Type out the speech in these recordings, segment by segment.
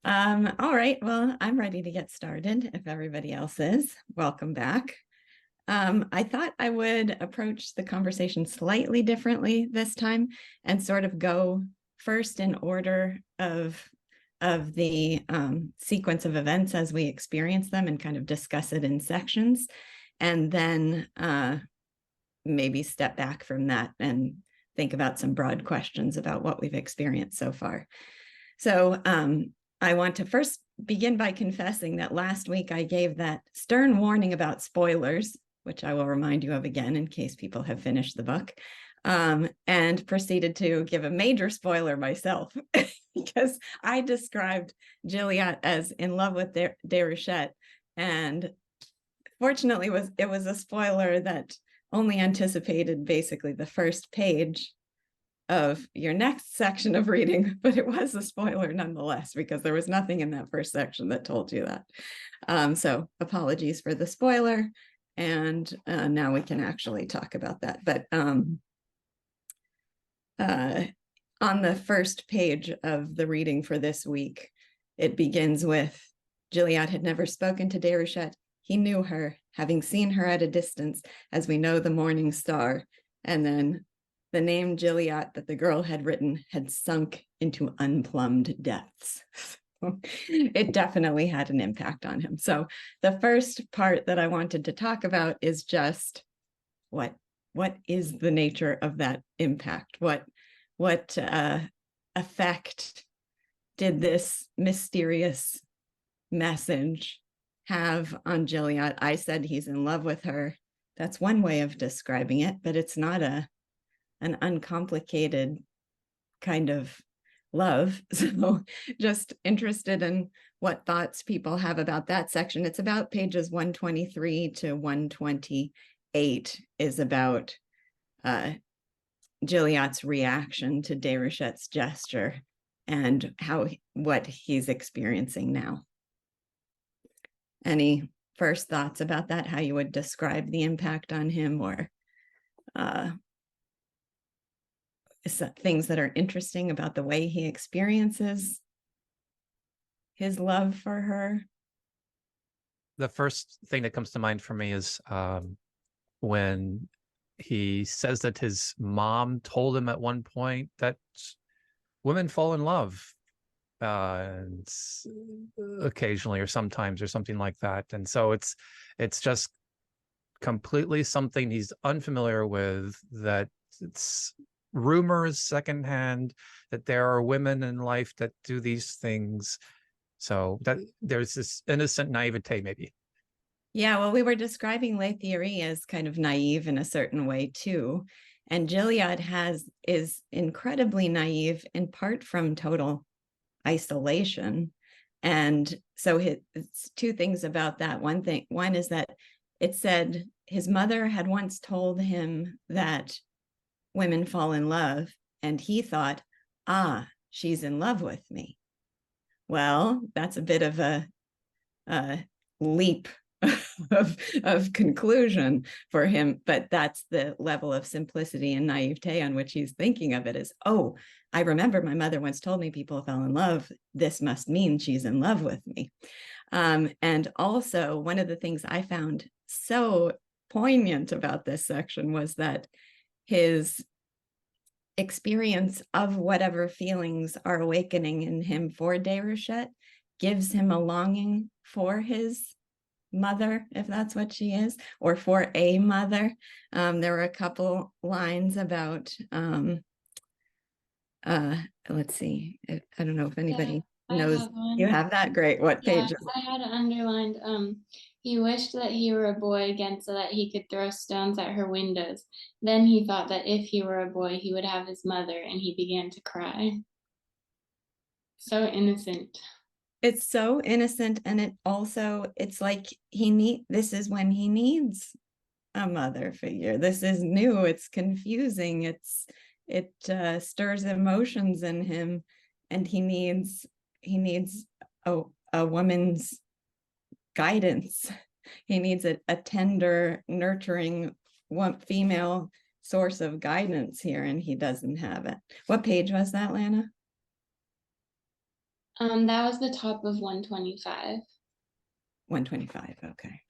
All right, well, I'm ready to get started if everybody else is. Welcome back. I thought I would approach the conversation slightly differently this time and sort of go first in order of the sequence of events as we experience them and kind of discuss it in sections, and then maybe step back from that and think about some broad questions about what we've experienced so far. So I want to first begin by confessing that last week I gave that stern warning about spoilers, which I will remind you of again in case people have finished the book, and proceeded to give a major spoiler myself because I described Gilliatt as in love with Déruchette, and fortunately it was a spoiler that only anticipated basically the first page of your next section of reading, but it was a spoiler nonetheless, because there was nothing in that first section that told you that. So apologies for the spoiler. And now we can actually talk about that. But on the first page of the reading for this week, it begins with, Gilliatt had never spoken to Déruchette. He knew her, having seen her at a distance, as we know the morning star. And then the name Gilliatt that the girl had written had sunk into unplumbed depths. It definitely had an impact on him. So the first part that I wanted to talk about is just what is the nature of that impact? What effect did this mysterious message have on Gilliatt? I said he's in love with her. That's one way of describing it, but it's not an uncomplicated kind of love. So just interested in what thoughts people have about that section. It's about pages 123 to 128 is about Gilliatt's reaction to Déruchette's gesture and what he's experiencing now. Any first thoughts about that? How you would describe the impact on him, or things that are interesting about the way he experiences his love for her? The first thing that comes to mind for me is when he says that his mom told him at one point that women fall in love occasionally or sometimes or something like that. And so it's just completely something he's unfamiliar with, that it's rumors secondhand that there are women in life that do these things. So that there's this innocent naivete, maybe. Yeah, well, we were describing Le Thierry as kind of naive in a certain way too. And Gilliatt is incredibly naive, in part from total isolation. And so it's two things about that. One is that it said his mother had once told him that women fall in love, and he thought, she's in love with me. Well, that's a bit of a leap of conclusion for him, but that's the level of simplicity and naivete on which he's thinking of it, is, oh, I remember my mother once told me people fell in love. This must mean she's in love with me. And also, one of the things I found so poignant about this section was that his experience of whatever feelings are awakening in him for Déruchette gives him a longing for his mother, if that's what she is, or for a mother. There were a couple lines about, let's see, I don't know if anybody knows. You have that? Great. What page is it? I had it underlined. He wished that he were a boy again so that he could throw stones at her windows. Then he thought that if he were a boy, he would have his mother, and he began to cry. So innocent. It's so innocent, and it's like this is when he needs a mother figure. This is new, it's confusing, it stirs emotions in him, and he needs a woman's guidance. He needs a tender, nurturing female source of guidance here, and he doesn't have it. What page was that, Lana? That was the top of 125. 125. Okay.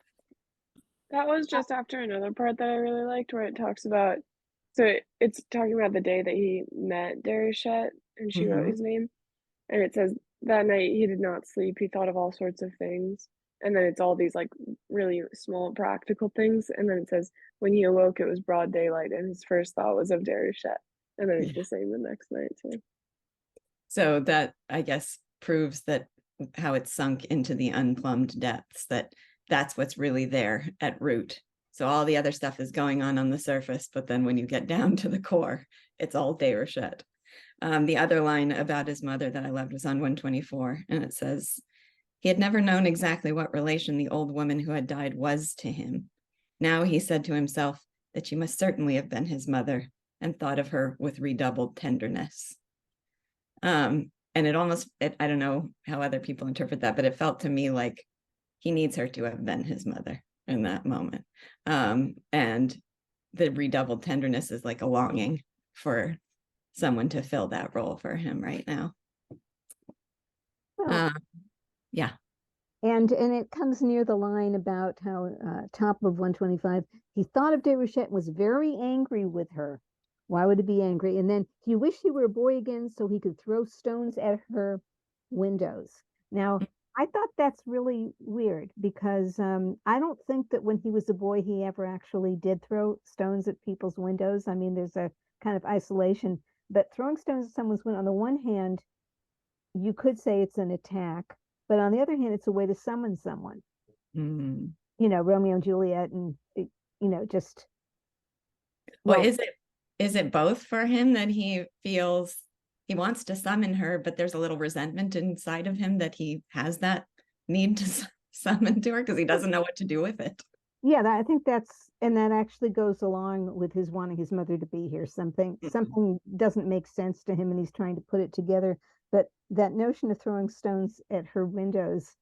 That was just after another part that I really liked where it talks about, so it's talking about the day that he met Déruchette and she wrote Mhm. his name. And it says that night he did not sleep. He thought of all sorts of things. And then it's all these like really small practical things. And then it says when he awoke, it was broad daylight, and his first thought was of Déruchette. And then it's Yeah. the same the next night too. So that, I guess, proves that how it's sunk into the unplumbed depths, that that's what's really there at root. So all the other stuff is going on the surface, but then when you get down to the core, it's all Déruchette. The other line about his mother that I loved was on 124, and it says, he had never known exactly what relation the old woman who had died was to him. Now he said to himself that she must certainly have been his mother, and thought of her with redoubled tenderness. And it almost, I don't know how other people interpret that, but it felt to me like he needs her to have been his mother in that moment. And the redoubled tenderness is like a longing for someone to fill that role for him right now. Well, Yeah. and it comes near the line about how top of 125, he thought of Déruchette and was very angry with her. Why would he be angry? And then he wished he were a boy again so he could throw stones at her windows. Now, I thought that's really weird because I don't think that when he was a boy, he ever actually did throw stones at people's windows. I mean, there's a kind of isolation, but throwing stones at someone's window, on the one hand, you could say it's an attack, but on the other hand, it's a way to summon someone. Mm. You know, Romeo and Juliet, and just. Well, is it both for him that he feels he wants to summon her, but there's a little resentment inside of him that he has that need to summon to her because he doesn't know what to do with it? Yeah, I think that actually goes along with his wanting his mother to be here. Something doesn't make sense to him, and he's trying to put it together. But that notion of throwing stones at her windows,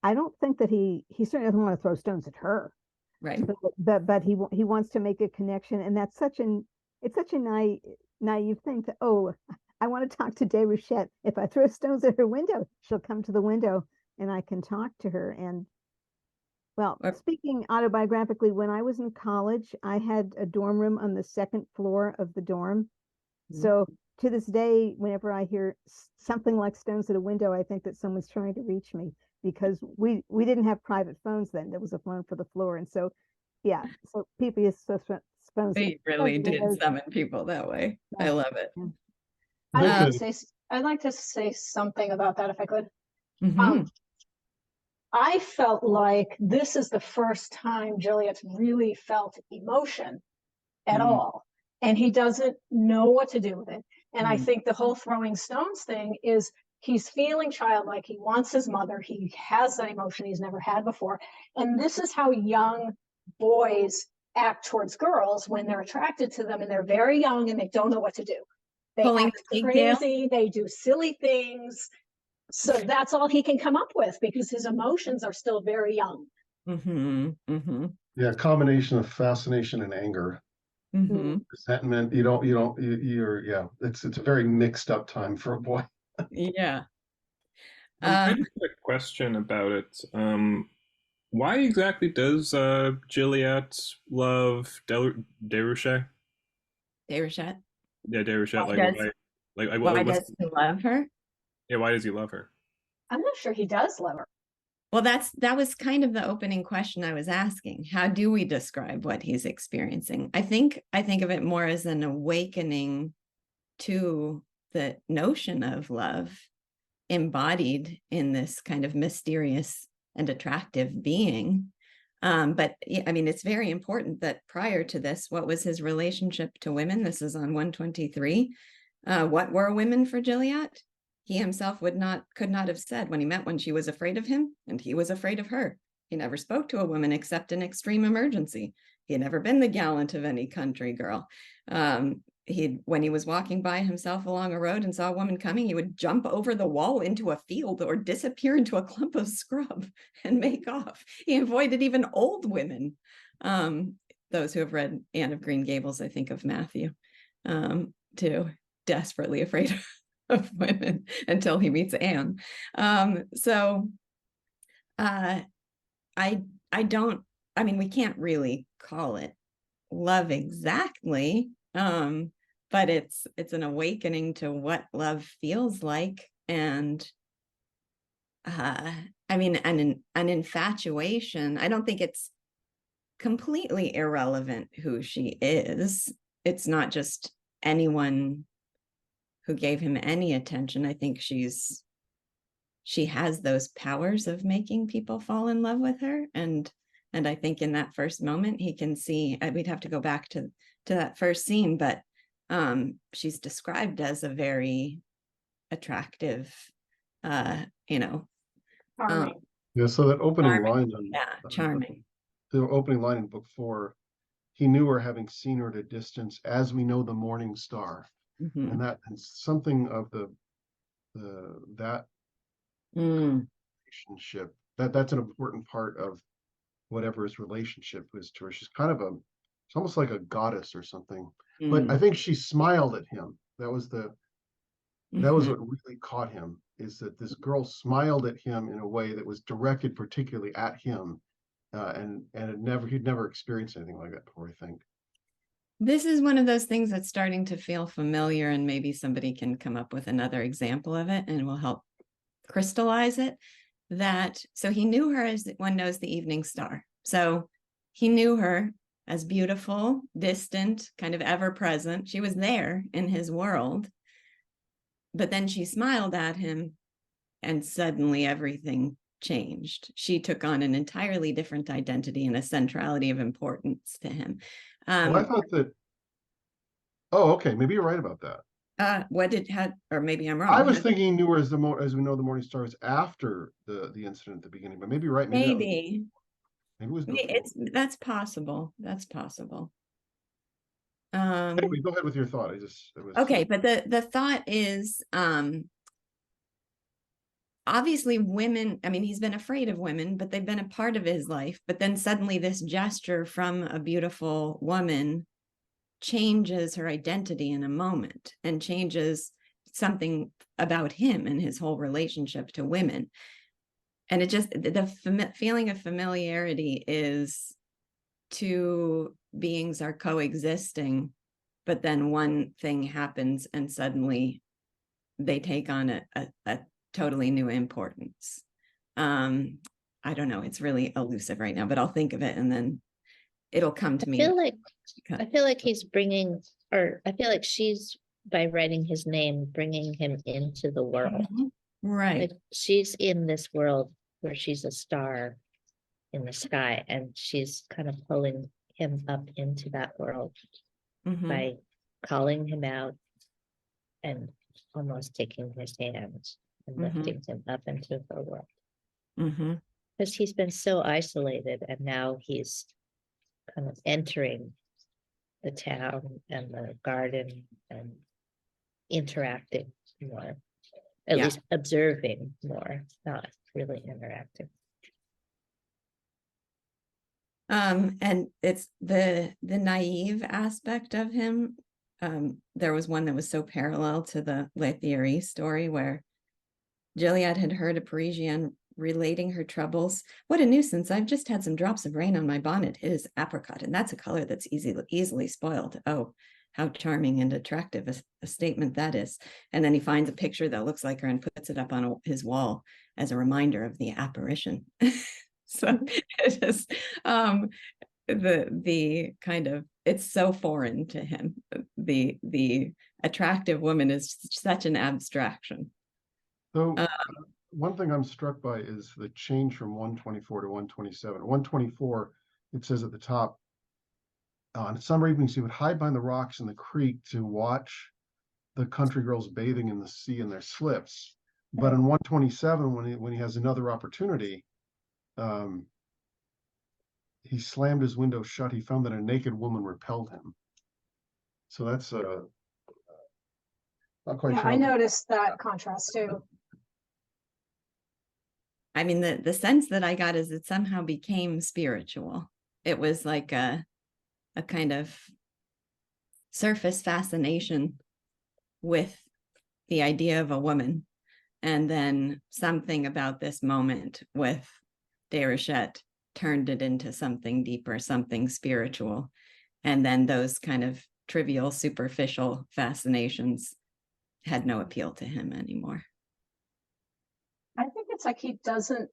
I don't think that he certainly doesn't want to throw stones at her. Right. But he wants to make a connection, and that's such a naive thing to, oh, I want to talk to Déruchette. If I throw stones at her window, she'll come to the window and I can talk to her. And well, speaking autobiographically, when I was in college, I had a dorm room on the second floor of the dorm. Mm-hmm. So to this day, whenever I hear something like stones at a window, I think that someone's trying to reach me, because we didn't have private phones then. There was a phone for the floor. And so, yeah, so people used phones. They really did summon people that way. Yeah. I love it. Yeah. I'd like to say something about that if I could. Mm-hmm. I felt like this is the first time Juliet's really felt emotion at all. And he doesn't know what to do with it. And I think the whole throwing stones thing is he's feeling childlike. He wants his mother. He has that emotion he's never had before. And this is how young boys act towards girls when they're attracted to them and they're very young and they don't know what to do. They act crazy. They do silly things. So that's all he can come up with because his emotions are still very young. Mm-hmm. Mm-hmm. Yeah, combination of fascination and anger. Mm-hmm. Resentment. It's a very mixed up time for a boy. Yeah. I have a question about it. Why exactly does Juliet love Déruchette? Déruchette? Yeah, Déruchette. Why does he love her? Yeah, why does he love her? I'm not sure he does love her. Well, that was kind of the opening question I was asking. How do we describe what he's experiencing? I think of it more as an awakening to the notion of love embodied in this kind of mysterious and attractive being. But I mean, it's very important that prior to this, what was his relationship to women? This is on 123. What were women for Juliet? He himself could not have said. When he met one, she was afraid of him and he was afraid of her. He never spoke to a woman except in extreme emergency. He had never been the gallant of any country girl. When he was walking by himself along a road and saw a woman coming, he would jump over the wall into a field or disappear into a clump of scrub and make off. He avoided even old women. Those who have read Anne of Green Gables, I think of Matthew, too, desperately afraid of women until he meets Anne. So I don't, I mean, we can't really call it love exactly, but it's an awakening to what love feels like. And I mean, an infatuation. I don't think it's completely irrelevant who she is. It's not just anyone who gave him any attention. I think she has those powers of making people fall in love with her. And I think in that first moment, he can see, we'd have to go back to that first scene, but she's described as a very attractive, Charming. Yeah, so that opening charming. line on Charming. the opening line in book 4, he knew her having seen her at a distance, as we know the morning star. Mhm. And that is something of that Mm. relationship. That's an important part of whatever his relationship is to her. She's kind of it's almost like a goddess or something. But I think she smiled at him. That was Mhm. what really caught him, is that this girl smiled at him in a way that was directed particularly at him. And he'd never experienced anything like that before, I think. This is one of those things that's starting to feel familiar, and maybe somebody can come up with another example of it and will help crystallize it. So he knew her as one knows the evening star. So he knew her as beautiful, distant, kind of ever present. She was there in his world. But then she smiled at him, and suddenly everything changed. She took on an entirely different identity and a centrality of importance to him. Well, I thought that. Oh, okay. Maybe you're right about that. Or maybe I'm wrong. I was thinking he knew her as we know the morning stars after the incident at the beginning, but maybe you're right. Maybe it was before. That's possible. That's possible. Anyway, go ahead with your thought. Okay, but the thought is, obviously women, I mean, he's been afraid of women, but they've been a part of his life. But then suddenly this gesture from a beautiful woman changes her identity in a moment and changes something about him and his whole relationship to women. And it just, the feeling of familiarity is two beings are coexisting, but then one thing happens and suddenly they take on a totally new importance. I don't know, it's really elusive right now, but I'll think of it and then it'll come to me. I feel like he's bringing, or I feel like she's, by writing his name, bringing him into the world. Right. Like she's in this world where she's a star in the sky, and she's kind of pulling him up into that world by calling him out and almost taking his hand and lifting him up into her world. Because he's been so isolated, and now he's kind of entering the town and the garden and interacting more, at least observing more, not really interacting. And it's the naive aspect of him. There was one that was so parallel to the Le Thierry story where Juliet had heard a Parisian relating her troubles. What a nuisance. I've just had some drops of rain on my bonnet. It is apricot, and that's a color that's easily spoiled. Oh, how charming and attractive a statement that is. And then he finds a picture that looks like her and puts it up on his wall as a reminder of the apparition. So it is the kind of, it's so foreign to him. The attractive woman is such an abstraction. So one thing I'm struck by is the change from 124 to 127. 124, it says at the top, on summer evenings, he would hide behind the rocks in the creek to watch the country girls bathing in the sea in their slips. But in 127, when he has another opportunity, he slammed his window shut. He found that a naked woman repelled him. So that's not quite sure. I noticed that contrast too. I mean, the sense that I got is it somehow became spiritual. It was like a kind of surface fascination with the idea of a woman. And then something about this moment with Déruchette turned it into something deeper, something spiritual. And then those kind of trivial, superficial fascinations had no appeal to him anymore. I think it's like he doesn't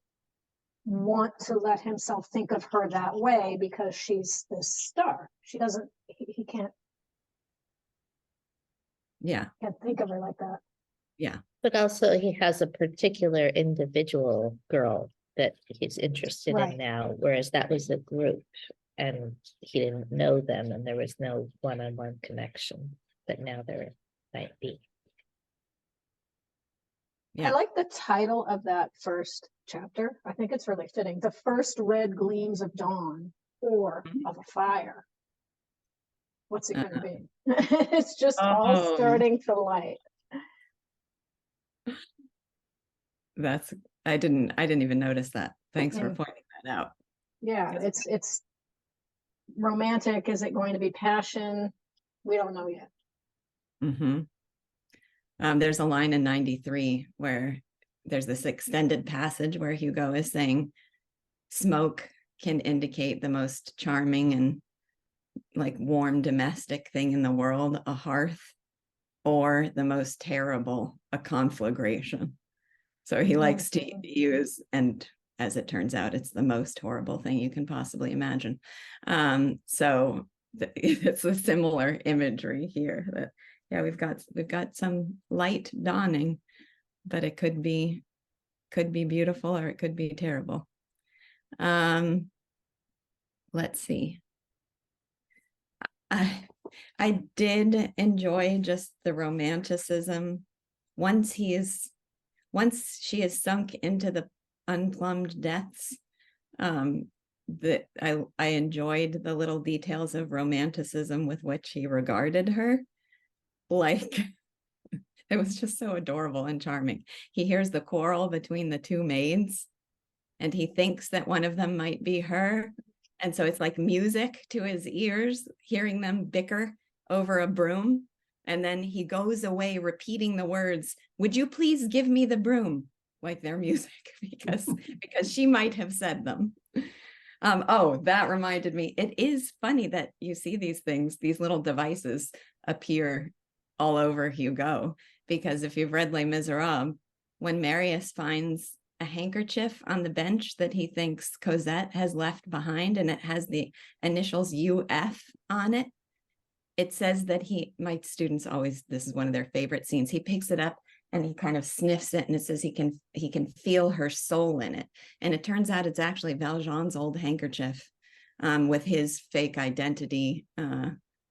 want to let himself think of her that way because she's this star. She doesn't, he can't think of her like that. Yeah. But also he has a particular individual girl that he's interested in now, whereas that was a group and he didn't know them and there was no one-on-one connection, but now there might be. I like the title of that first chapter. I think it's really fitting. The first red gleams of dawn or of a fire. What's it going to be? It's just all starting to light. I didn't even notice that. Thanks for pointing that out. Yeah, it's romantic. Is it going to be passion? We don't know yet. There's a line in 93 where there's this extended passage where Hugo is saying smoke can indicate the most charming and like warm domestic thing in the world, a hearth, or the most terrible, a conflagration. So he likes to use, and as it turns out, it's the most horrible thing you can possibly imagine. So it's a similar imagery here that, yeah, we've got some light dawning, but it could be beautiful or it could be terrible. Let's see. I did enjoy just the romanticism once she is sunk into the unplumbed depths. That I enjoyed the little details of romanticism with which he regarded her. Like, it was just so adorable and charming. He hears the quarrel between the two maids and he thinks that one of them might be her. And so it's like music to his ears, hearing them bicker over a broom. And then he goes away repeating the words, "Would you please give me the broom?" like their music, because she might have said them. That reminded me, it is funny that you see these things, these little devices appear all over Hugo, because if you've read Les Miserables, when Marius finds a handkerchief on the bench that he thinks Cosette has left behind, and it has the initials UF on it, it says that my students always, this is one of their favorite scenes, he picks it up and he kind of sniffs it, and it says he can feel her soul in it. And it turns out it's actually Valjean's old handkerchief with his fake identity,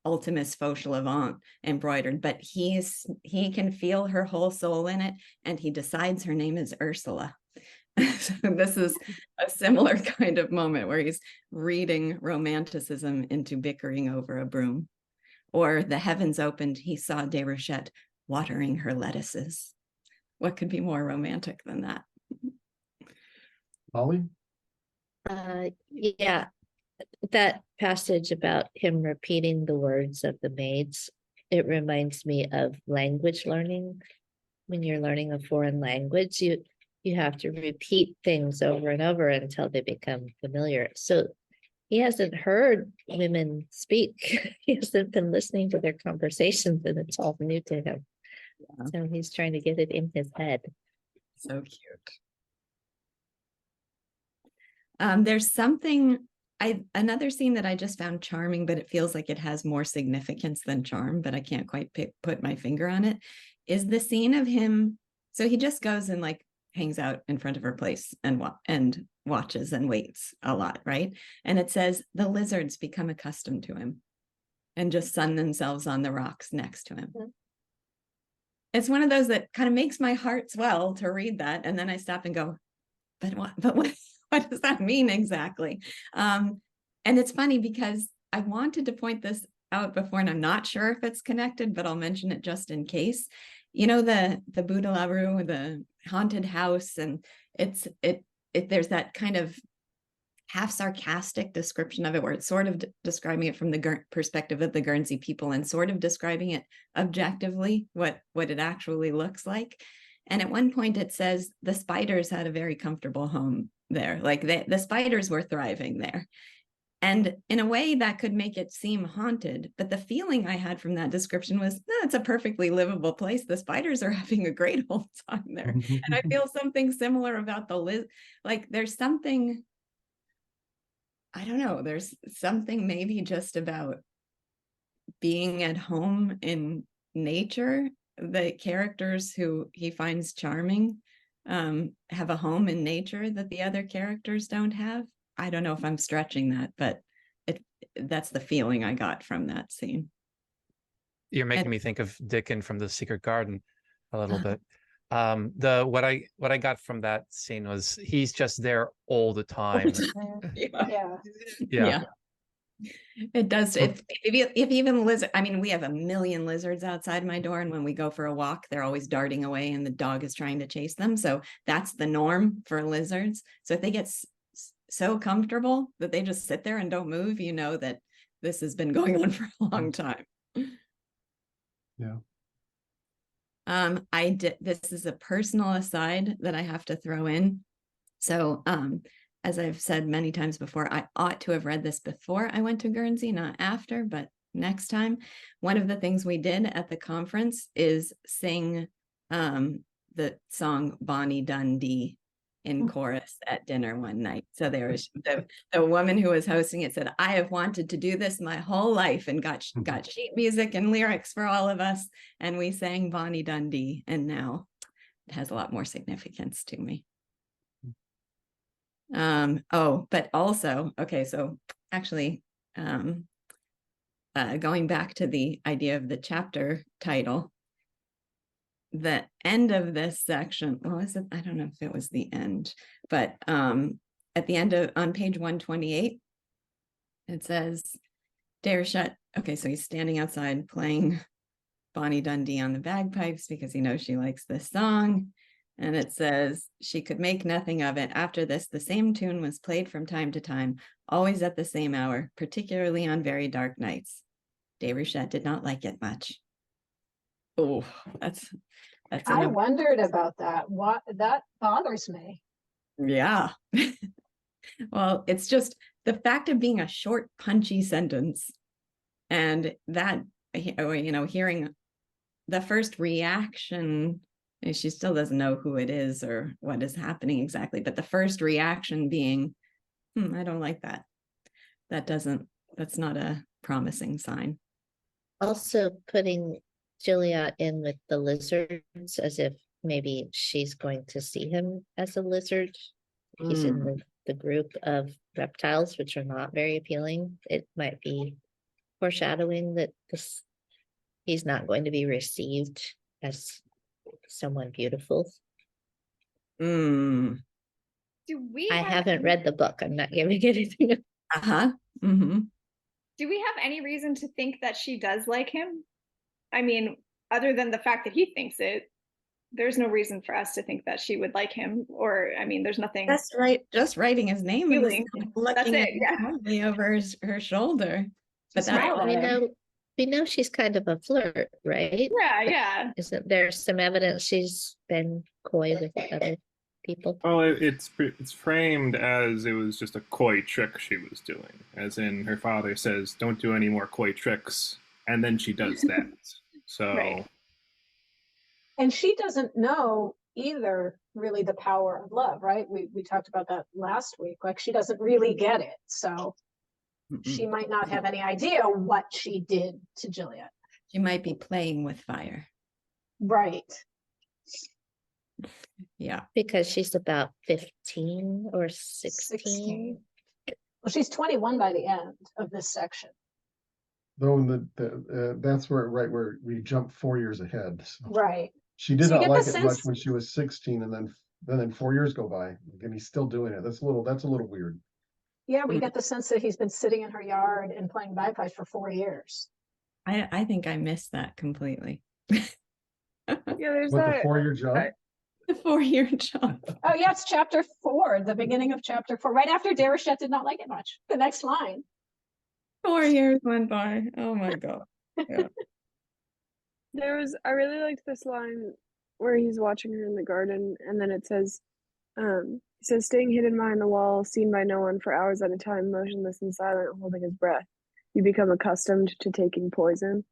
Ultimus Fauchelevent embroidered, but he can feel her whole soul in it, and he decides her name is Ursula. So this is a similar kind of moment where he's reading romanticism into bickering over a broom. Or the heavens opened, he saw Déruchette watering her lettuces. What could be more romantic than that? Holly? Yeah, that passage about him repeating the words of the maids, it reminds me of language learning. When you're learning a foreign language, you have to repeat things over and over until they become familiar. So he hasn't heard women speak. He hasn't been listening to their conversations, and it's all new to him. Yeah. So he's trying to get it in his head. So cute. There's another scene that I just found charming, but it feels like it has more significance than charm, but I can't quite put my finger on it, is the scene of him. So he just goes and like hangs out in front of her place and watches and waits a lot, right? And it says the lizards become accustomed to him and just sun themselves on the rocks next to him. Mm-hmm. It's one of those that kind of makes my heart swell to read that, and then I stop and go, but what does that mean exactly? And it's funny because I wanted to point this out before, and I'm not sure if it's connected, but I'll mention it just in case. You know, the Bouddha la Rue, the haunted house, and there's that kind of half sarcastic description of it, where it's sort of describing it from the perspective of the Guernsey people and sort of describing it objectively, what it actually looks like. And at one point it says the spiders had a very comfortable home there. Like the spiders were thriving there. And in a way that could make it seem haunted. But the feeling I had from that description was, no, it's a perfectly livable place. The spiders are having a great old time there. And I feel something similar about the like there's something, I don't know, there's something maybe just about being at home in nature. The characters who he finds charming have a home in nature that the other characters don't have. I don't know if I'm stretching that, but that's the feeling I got from that scene. You're making me think of Dickon from The Secret Garden a little bit. What I got from that scene was he's just there all the time. Yeah. It does. If even lizard, I mean, we have a million lizards outside my door, and when we go for a walk, they're always darting away and the dog is trying to chase them. So that's the norm for lizards. So if they get so comfortable that they just sit there and don't move, you know that this has been going on for a long time. Yeah. This is a personal aside that I have to throw in. So as I've said many times before, I ought to have read this before I went to Guernsey, not after, but next time. One of the things we did at the conference is sing the song Bonnie Dundee in chorus at dinner one night. So there was the woman who was hosting it said, I have wanted to do this my whole life, and got sheet music and lyrics for all of us. And we sang Bonnie Dundee, and now it has a lot more significance to me. But also, okay, so actually going back to the idea of the chapter title, the end of this section, well, is it, I don't know if it was the end, but at the end of, on page 128, it says, Déruchette, okay, so he's standing outside playing Bonnie Dundee on the bagpipes because he knows she likes this song. And it says, she could make nothing of it. After this, the same tune was played from time to time, always at the same hour, particularly on very dark nights. Déruchette did not like it much. Oh, that's I wondered about that. What, that bothers me. Yeah. Well, it's just the fact of being a short, punchy sentence, and that, you know, hearing the first reaction, and she still doesn't know who it is or what is happening exactly, but the first reaction being, I don't like that. That's not a promising sign. Also putting Juliet in with the lizards as if maybe she's going to see him as a lizard. He's in the group of reptiles, which are not very appealing. It might be foreshadowing that he's not going to be received as someone beautiful. Do we I haven't read the book. I'm not giving anything. Do we have any reason to think that she does like him? I mean, other than the fact that he thinks it, there's no reason for us to think that she would like him. Or, I mean, there's nothing. That's right. Just writing his name feeling. looking That's it, at over her shoulder. But that's we know she's kind of a flirt, right? Yeah. Isn't there some evidence she's been coy with other people? Well, it's framed as it was just a coy trick she was doing, as in her father says, "Don't do any more coy tricks," and then she does that. So, right. And she doesn't know either, really, the power of love, right? We talked about that last week. Like, she doesn't really get it, so she might not have any idea what she did to Juliet. She might be playing with fire. Right. Yeah. Because she's about 15 or 16. Well, she's 21 by the end of this section. Though that's where we jump 4 years ahead. So right. She did not like it much when she was 16, and then 4 years go by, and he's still doing it. That's a little weird. Yeah, we get the sense that he's been sitting in her yard and playing bagpipes for 4 years. I think I missed that completely. Yeah, there's the 4 year jump. The 4-year jump. Oh yeah, it's chapter 4, the beginning of chapter 4, right after Déruchette did not like it much. The next line. 4 years went by. Oh my God. Yeah. I really liked this line where he's watching her in the garden, and then it says, he says, staying hidden behind the wall, seen by no one for hours at a time, motionless and silent, holding his breath. You become accustomed to taking poison.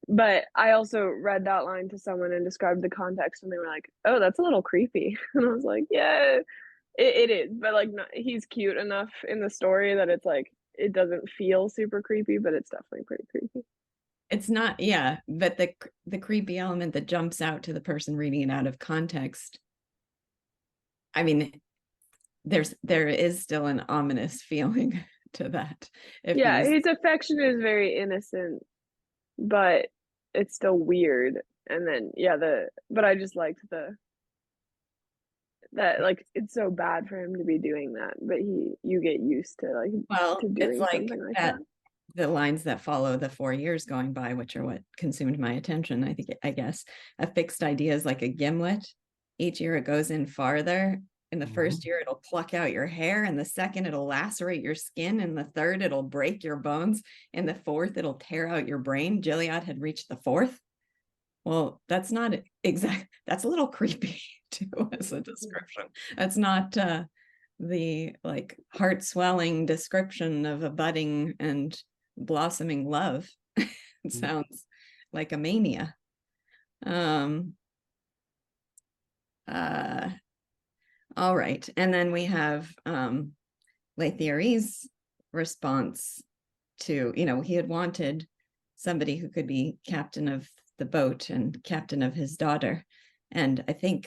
But I also read that line to someone and described the context, and they were like, oh, that's a little creepy. And I was like, yeah, it is. But like, he's cute enough in the story that it's like, it doesn't feel super creepy, but it's definitely pretty creepy. It's not, yeah, but the creepy element that jumps out to the person reading it out of context, I mean, there is still an ominous feeling to that. Yeah, his affection is very innocent, but it's still weird. And then but I just liked that like it's so bad for him to be doing that, but you get used to like to doing it's like something like that. The lines that follow the 4 years going by, which are what consumed my attention. I guess a fixed idea is like a gimlet. Each year it goes in farther. In the first year, it'll pluck out your hair. In the second, it'll lacerate your skin. In the third, it'll break your bones. In the fourth, it'll tear out your brain. Gilead had reached the 4th. Well, that's not exact. That's a little creepy too as a description. That's not the like heart swelling description of a budding and blossoming love. It sounds like a mania. All right, and then we have Lathierry's response to, he had wanted somebody who could be captain of the boat and captain of his daughter, and I think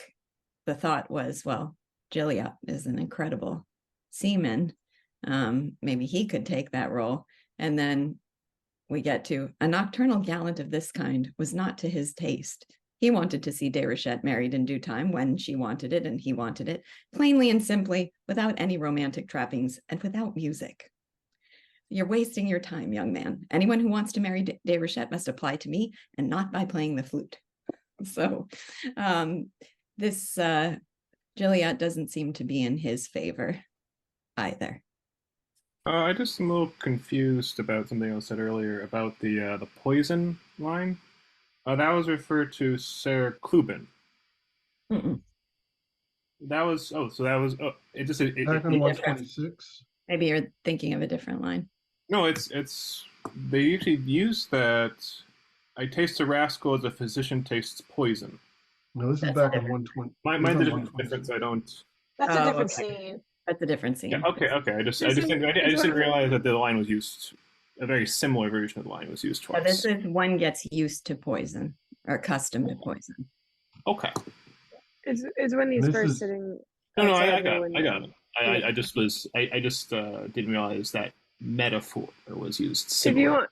the thought was, well, Gilead is an incredible seaman, maybe he could take that role. And then we get to a nocturnal gallant of this kind was not to his taste. He wanted to see Déruchette married in due time when she wanted it and he wanted it, plainly and simply, without any romantic trappings and without music. You're wasting your time, young man. Anyone who wants to marry Déruchette must apply to me and not by playing the flute. So this Gilead doesn't seem to be in his favor either. I just am a little confused about something I said earlier about the poison line. That was referred to Sarah Cluban. That was it just back on 126. Maybe you're thinking of a different line. No, it's they usually use that. I taste a rascal as a physician tastes poison. No, this is back on 120. Mine's a difference. I don't. That's a different scene. That's a different scene. Yeah, okay. I just didn't realize that the line was used. A very similar version of the line was used twice. Yeah, this is one gets used to poison or accustomed to poison. Okay. It's when he's first sitting. No, I got it. I just didn't realize that metaphor was used similar.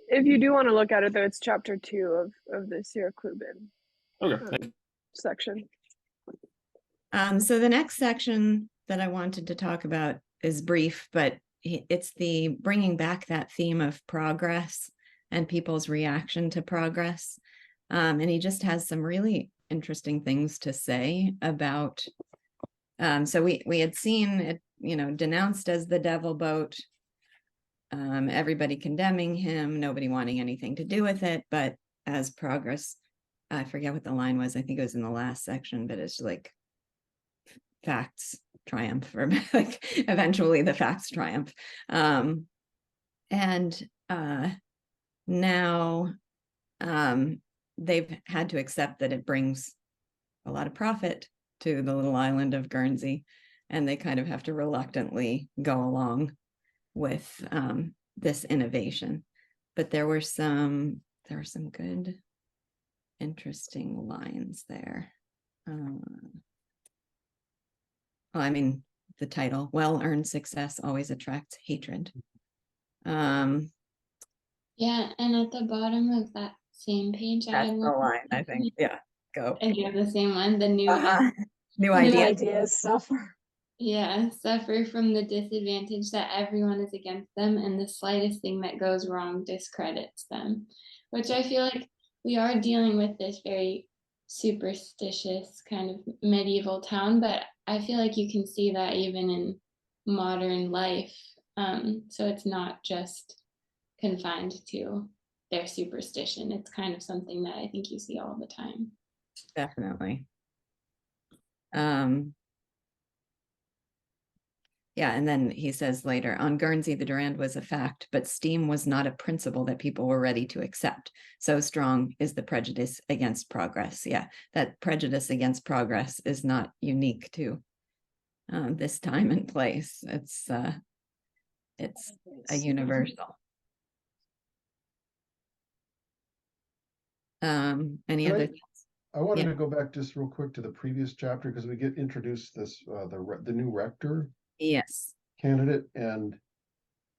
If you do want to look at it, though, it's chapter 2 of the Sarah Cluban section. So the next section that I wanted to talk about is brief, but it's the bringing back that theme of progress and people's reaction to progress. And he just has some really interesting things to say about, so we had seen it, denounced as the devil boat, everybody condemning him, nobody wanting anything to do with it, but as progress, I forget what the line was, I think it was in the last section, but it's like facts triumph, or like eventually the facts triumph. And now they've had to accept that it brings a lot of profit to the little island of Guernsey, and they kind of have to reluctantly go along with this innovation. But there were some good, interesting lines there. Well, I mean, the title, well-earned success always attracts hatred. Yeah, and at the bottom of that same page, that's the line, I think. Yeah, go. And you have the same one, the new new ideas suffer. Yeah, suffer from the disadvantage that everyone is against them, and the slightest thing that goes wrong discredits them, which I feel like we are dealing with this very superstitious kind of medieval town, but I feel like you can see that even in modern life. So it's not just confined to their superstition. It's kind of something that I think you see all the time. Definitely. Yeah, and then he says later, on Guernsey, the Durand was a fact, but steam was not a principle that people were ready to accept. So strong is the prejudice against progress. Yeah, that prejudice against progress is not unique to this time and place. It's a universal. Any Can other I- things? I wanted Yeah. to go back just real quick to the previous chapter because we get introduced this the new rector Yes. candidate, and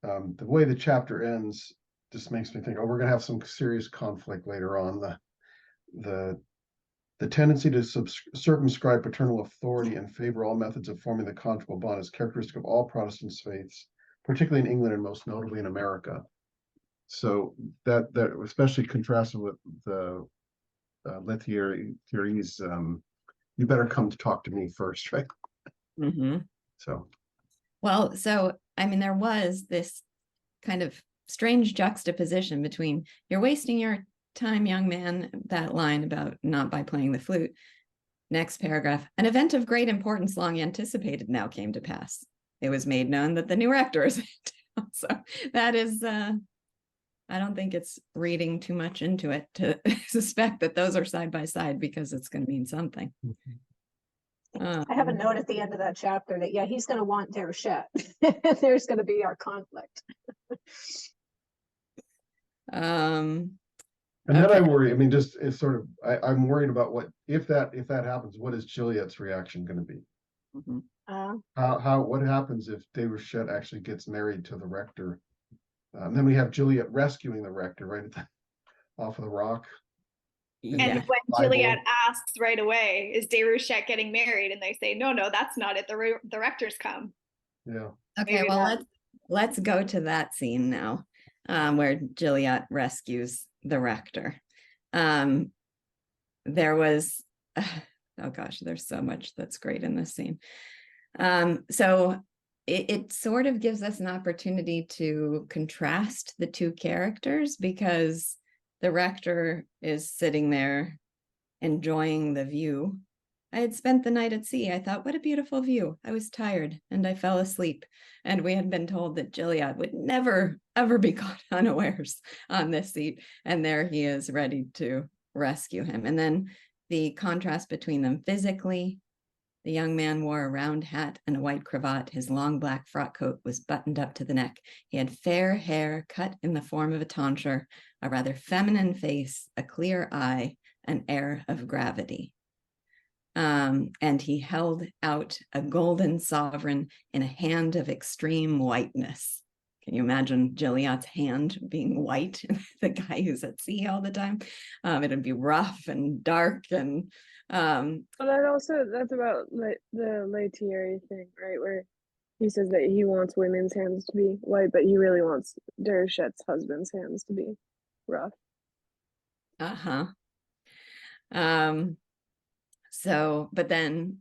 the way the chapter ends just makes me think, oh, we're gonna have some serious conflict later on. The tendency to circumscribe paternal authority and favor all methods of forming the conjugal bond is characteristic of all Protestant faiths, particularly in England and most notably in America. So that especially contrasted with the Lethieri's, you better come to talk to me first, right? Mm-hmm. So, well, so I mean, there was this kind of strange juxtaposition between you're wasting your time, young man, that line about not by playing the flute. Next paragraph, an event of great importance long anticipated now came to pass. It was made known that the new rector is in town. So that is, I don't think it's reading too much into it to suspect that those are side by side because it's going to mean something. I have a note at the end of that chapter that, yeah, he's going to want Déruchette. There's going to be our conflict. and then I worry. I mean, just it's sort of I'm worried about what if that happens. What is Juliet's reaction going to be? What happens if Déruchette actually gets married to the rector? Then we have Juliet rescuing the rector right at off of the rock. And when Juliet asks right away, is Déruchette getting married? And they say, no, that's not it. The rectors come. Yeah. Okay, Maybe well, let's go to that scene now, where Juliet rescues the rector. There was, oh gosh, there's so much that's great in this scene. So it sort of gives us an opportunity to contrast the two characters because the rector is sitting there enjoying the view. I had spent the night at sea. I thought, what a beautiful view. I was tired and I fell asleep. And we had been told that Juliet would never, ever be caught unawares on this seat. And there he is ready to rescue him. And then the contrast between them physically. The young man wore a round hat and a white cravat. His long black frock coat was buttoned up to the neck. He had fair hair cut in the form of a tonsure, a rather feminine face, a clear eye, an air of gravity. And he held out a golden sovereign in a hand of extreme whiteness. Can you imagine Juliet's hand being white? The guy who's at sea all the time. It'd be rough and dark and well, that's about the Lethieri thing, right? Where he says that he wants women's hands to be white, but he really wants Déruchette's husband's hands to be rough. So, but then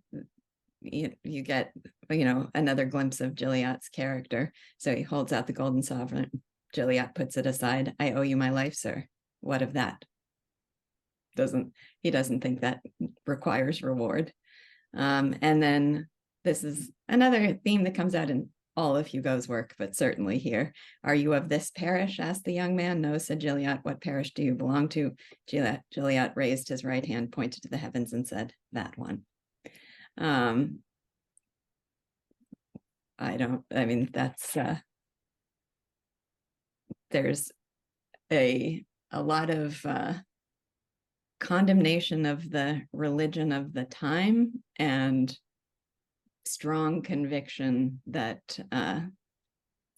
you get, another glimpse of Juliet's character. So he holds out the golden sovereign. Juliet puts it aside. I owe you my life, sir. What of that? He doesn't think that requires reward. And then this is another theme that comes out in all of Hugo's work, but certainly here. Are you of this parish? Asked the young man. No, said Juliet. What parish do you belong to? Juliet raised his right hand, pointed to the heavens and said, that one. That's there's a lot of condemnation of the religion of the time and strong conviction that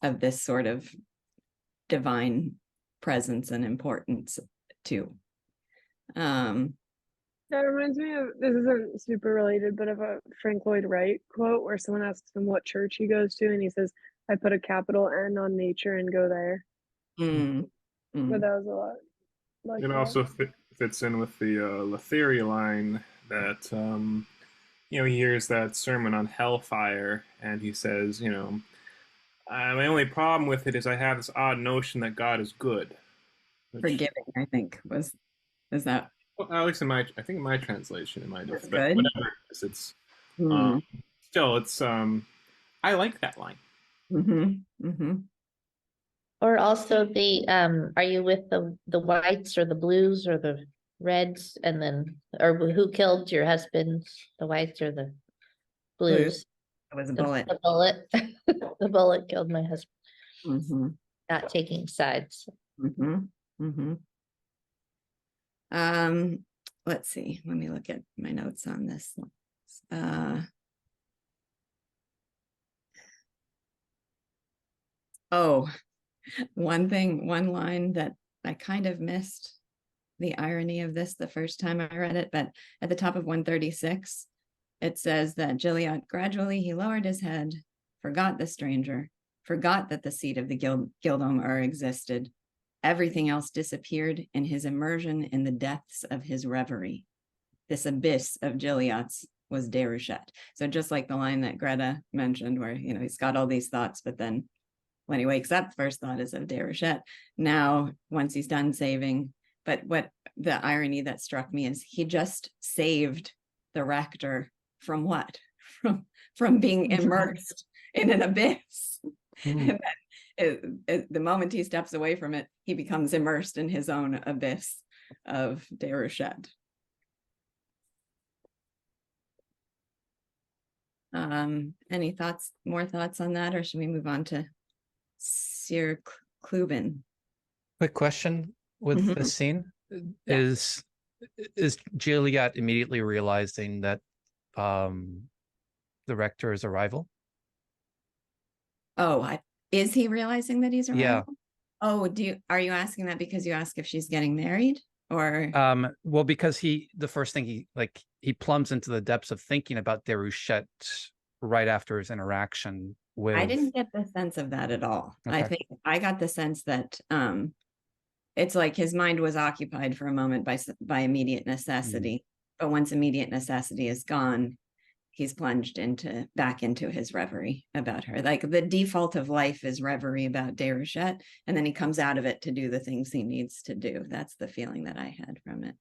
of this sort of divine presence and importance too. That reminds me of, this isn't super related, but of a Frank Lloyd Wright quote where someone asks him what church he goes to and he says, I put a capital N on nature and go there. But that was a lot like it that. also fits in with the theory line that he hears that sermon on hellfire, and he says, my only problem with it is I have this odd notion that God is good. Forgiving, I think, is that? Well, at least I think in my translation, it might have, but good. whatever it is, it's still, it's I like that line. Or also are you with the whites or the blues or the reds, and then, or who killed your husband, the whites or the blues? It was a bullet. The bullet. The bullet killed my husband. Not taking sides. Let's see. Let me look at my notes on this. One line that I kind of missed the irony of this the first time I read it, but at the top of 136, it says that Gilliatt gradually he lowered his head, forgot the stranger, forgot that the seat of the Gildome existed. Everything else disappeared in his immersion in the depths of his reverie. This abyss of Gilliatt's was Déruchette. So just like the line that Greta mentioned, where he's got all these thoughts, but then when he wakes up, first thought is of Déruchette. Now, once he's done saving, but what the irony that struck me is he just saved the rector from what? From being immersed in an abyss. And then the moment he steps away from it, he becomes immersed in his own abyss of Déruchette. Any thoughts, more thoughts on that, or should we move on to Sir Cluban? Quick question with this scene. Is Gilliatt immediately realizing that the rector is a rival? Is he realizing that he's a rival? Yeah. Oh, are you asking that because you ask if she's getting married, or? Well, because the first thing he plumbs into the depths of thinking about Déruchette right after his interaction with. I didn't get the sense of that at all. Okay. I think I got the sense that it's like his mind was occupied for a moment by immediate necessity, but once immediate necessity is gone, he's plunged back into his reverie about her. Like the default of life is reverie about Déruchette, and then he comes out of it to do the things he needs to do. That's the feeling that I had from it.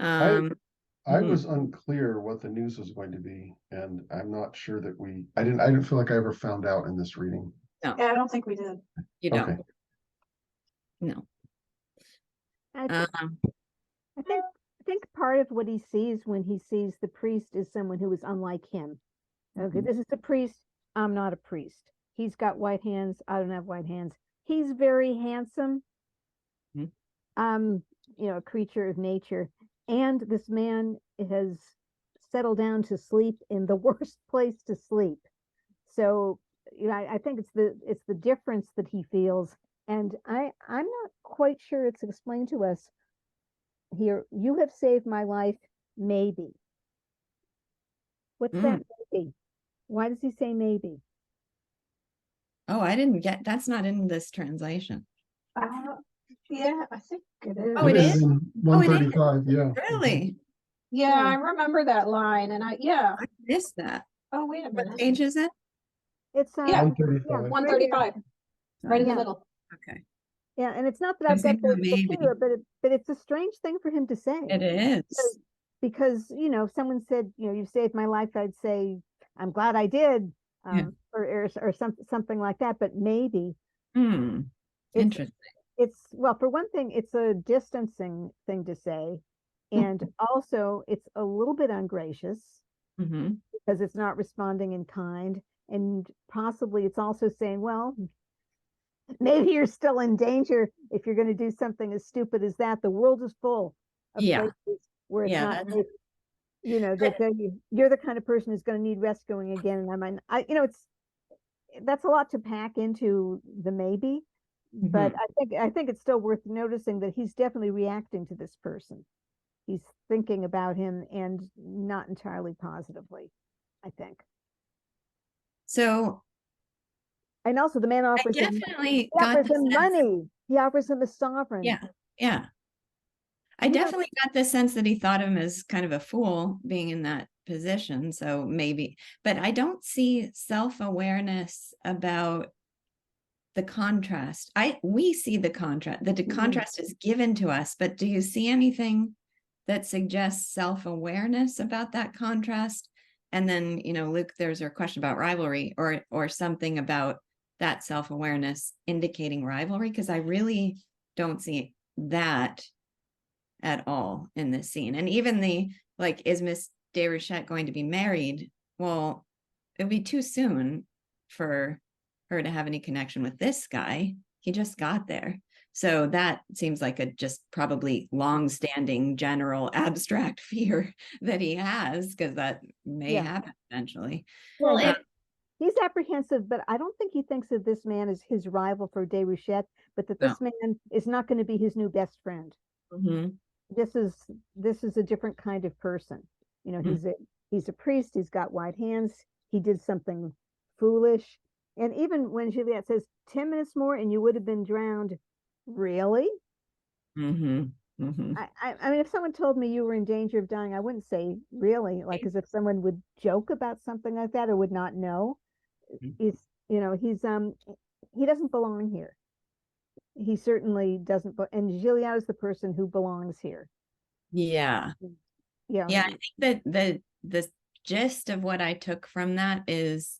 I was unclear what the news was going to be, and I'm not sure that I didn't feel like I ever found out in this reading. No. Yeah, I don't think we did. You don't. Okay. No. I think part of what he sees when he sees the priest is someone who is unlike him. Okay, this is a priest. I'm not a priest. He's got white hands. I don't have white hands. He's very handsome. A creature of nature. And this man has settled down to sleep in the worst place to sleep. So, I think it's the difference that he feels. And I'm not quite sure it's explained to us here. You have saved my life, maybe. What's that maybe? Why does he say maybe? Oh, I didn't get, that's not in this translation. Yeah, I think it is. Oh, it is? 135, yeah. Really? Yeah, I remember that line, and I missed that. Oh, wait a minute. What page is it? It's 135. 135, right in the middle. Okay. Yeah, and it's not that I've got the fear, but it's a strange thing for him to say. It is. Because if someone said, you've saved my life, I'd say, I'm glad I did, or something like that. But maybe. Interesting. Well, for one thing, it's a distancing thing to say, and also it's a little bit ungracious because it's not responding in kind, and possibly it's also saying, well, maybe you're still in danger if you're going to do something as stupid as that. The world is full of places where it's not, that you're the kind of person who's going to need rescuing again. And that's a lot to pack into the maybe. But I think it's still worth noticing that he's definitely reacting to this person. He's thinking about him, and not entirely positively, I think. So, and also the man offers him money. He offers him a sovereign. Yeah. Yeah. I You know- definitely got the sense that he thought him as kind of a fool being in that position. So maybe, but I don't see self-awareness about the contrast. We see the contrast. The contrast is given to us, but do you see anything that suggests self-awareness about that contrast? And then, Luke, there's a question about rivalry or something about that self-awareness indicating rivalry, because I really don't see that at all in this scene. And even is Miss Desrochette going to be married? Well, it would be too soon for her to have any connection with this guy. He just got there. So that seems like a just probably long-standing general abstract fear that he has, because that may happen eventually. Well, he's apprehensive, but I don't think he thinks of this man as his rival for Desrochette, but that this man is not going to be his new best friend. Mm-hmm. This is a different kind of person. He's a priest. He's got white hands. He did something foolish. And even when Juliet says 10 minutes more and you would have been drowned, really? Mm-hmm. Mm-hmm. I mean, if someone told me you were in danger of dying, I wouldn't say really, like as if someone would joke about something like that or would not know. He doesn't belong here. He certainly doesn't. And Juliet is the person who belongs here. Yeah. Yeah. Yeah. I think that the gist of what I took from that is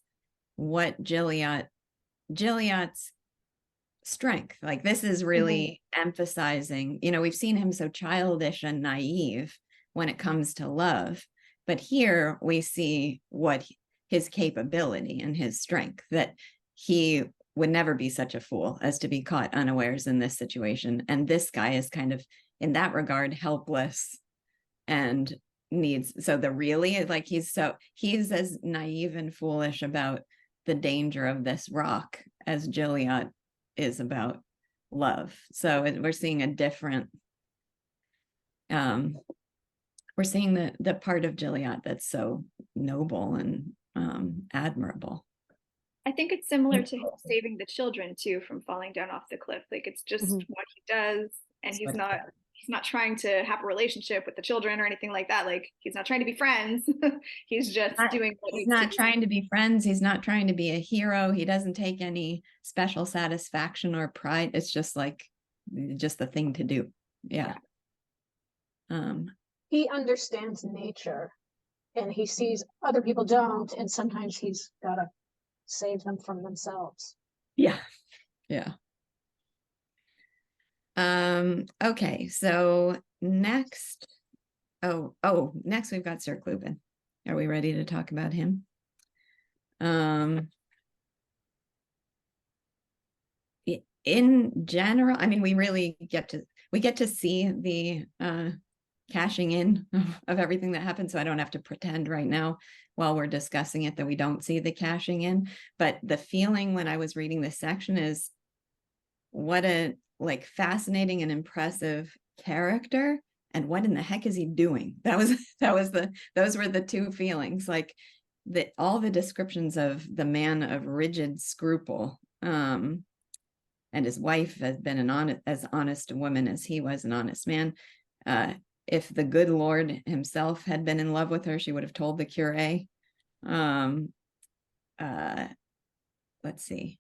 what Juliet's strength. Like, this is really emphasizing, we've seen him so childish and naive when it comes to love, but here we see what his capability and his strength, that he would never be such a fool as to be caught unawares in this situation. And this guy is kind of, in that regard, helpless and needs, so he's as naive and foolish about the danger of this rock as Juliet is about love. So we're seeing a different, we're seeing the part of Juliet that's so noble and admirable. I think it's similar to him saving the children too from falling down off the cliff. Like, it's just what he does, and he's not trying to have a relationship with the children or anything like that. Like, he's not trying to be friends. He's just doing what he's not trying to be friends. He's not trying to be a hero. He doesn't take any special satisfaction or pride. It's just the thing to do. Yeah. He understands nature, and he sees other people don't, and sometimes he's got to save them from themselves. Yeah. Yeah. Okay, so next we've got Sir Clubin. Are we ready to talk about him? In general, I mean, we get to see the cashing in of everything that happened, so I don't have to pretend right now while we're discussing it that we don't see the cashing in. But the feeling when I was reading this section is, what a fascinating and impressive character, and what in the heck is he doing? Those were the two feelings. Like, all the descriptions of the man of rigid scruple, and his wife has been as honest a woman as he was an honest man. If the good Lord himself had been in love with her, she would have told the curé. Let's see.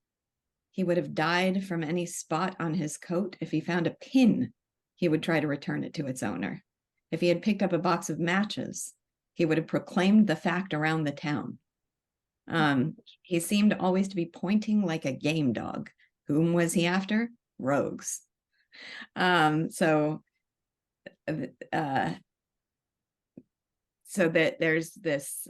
He would have died from any spot on his coat. If he found a pin, he would try to return it to its owner. If he had picked up a box of matches, he would have proclaimed the fact around the town. He seemed always to be pointing like a game dog. Whom was he after? Rogues. So that there's this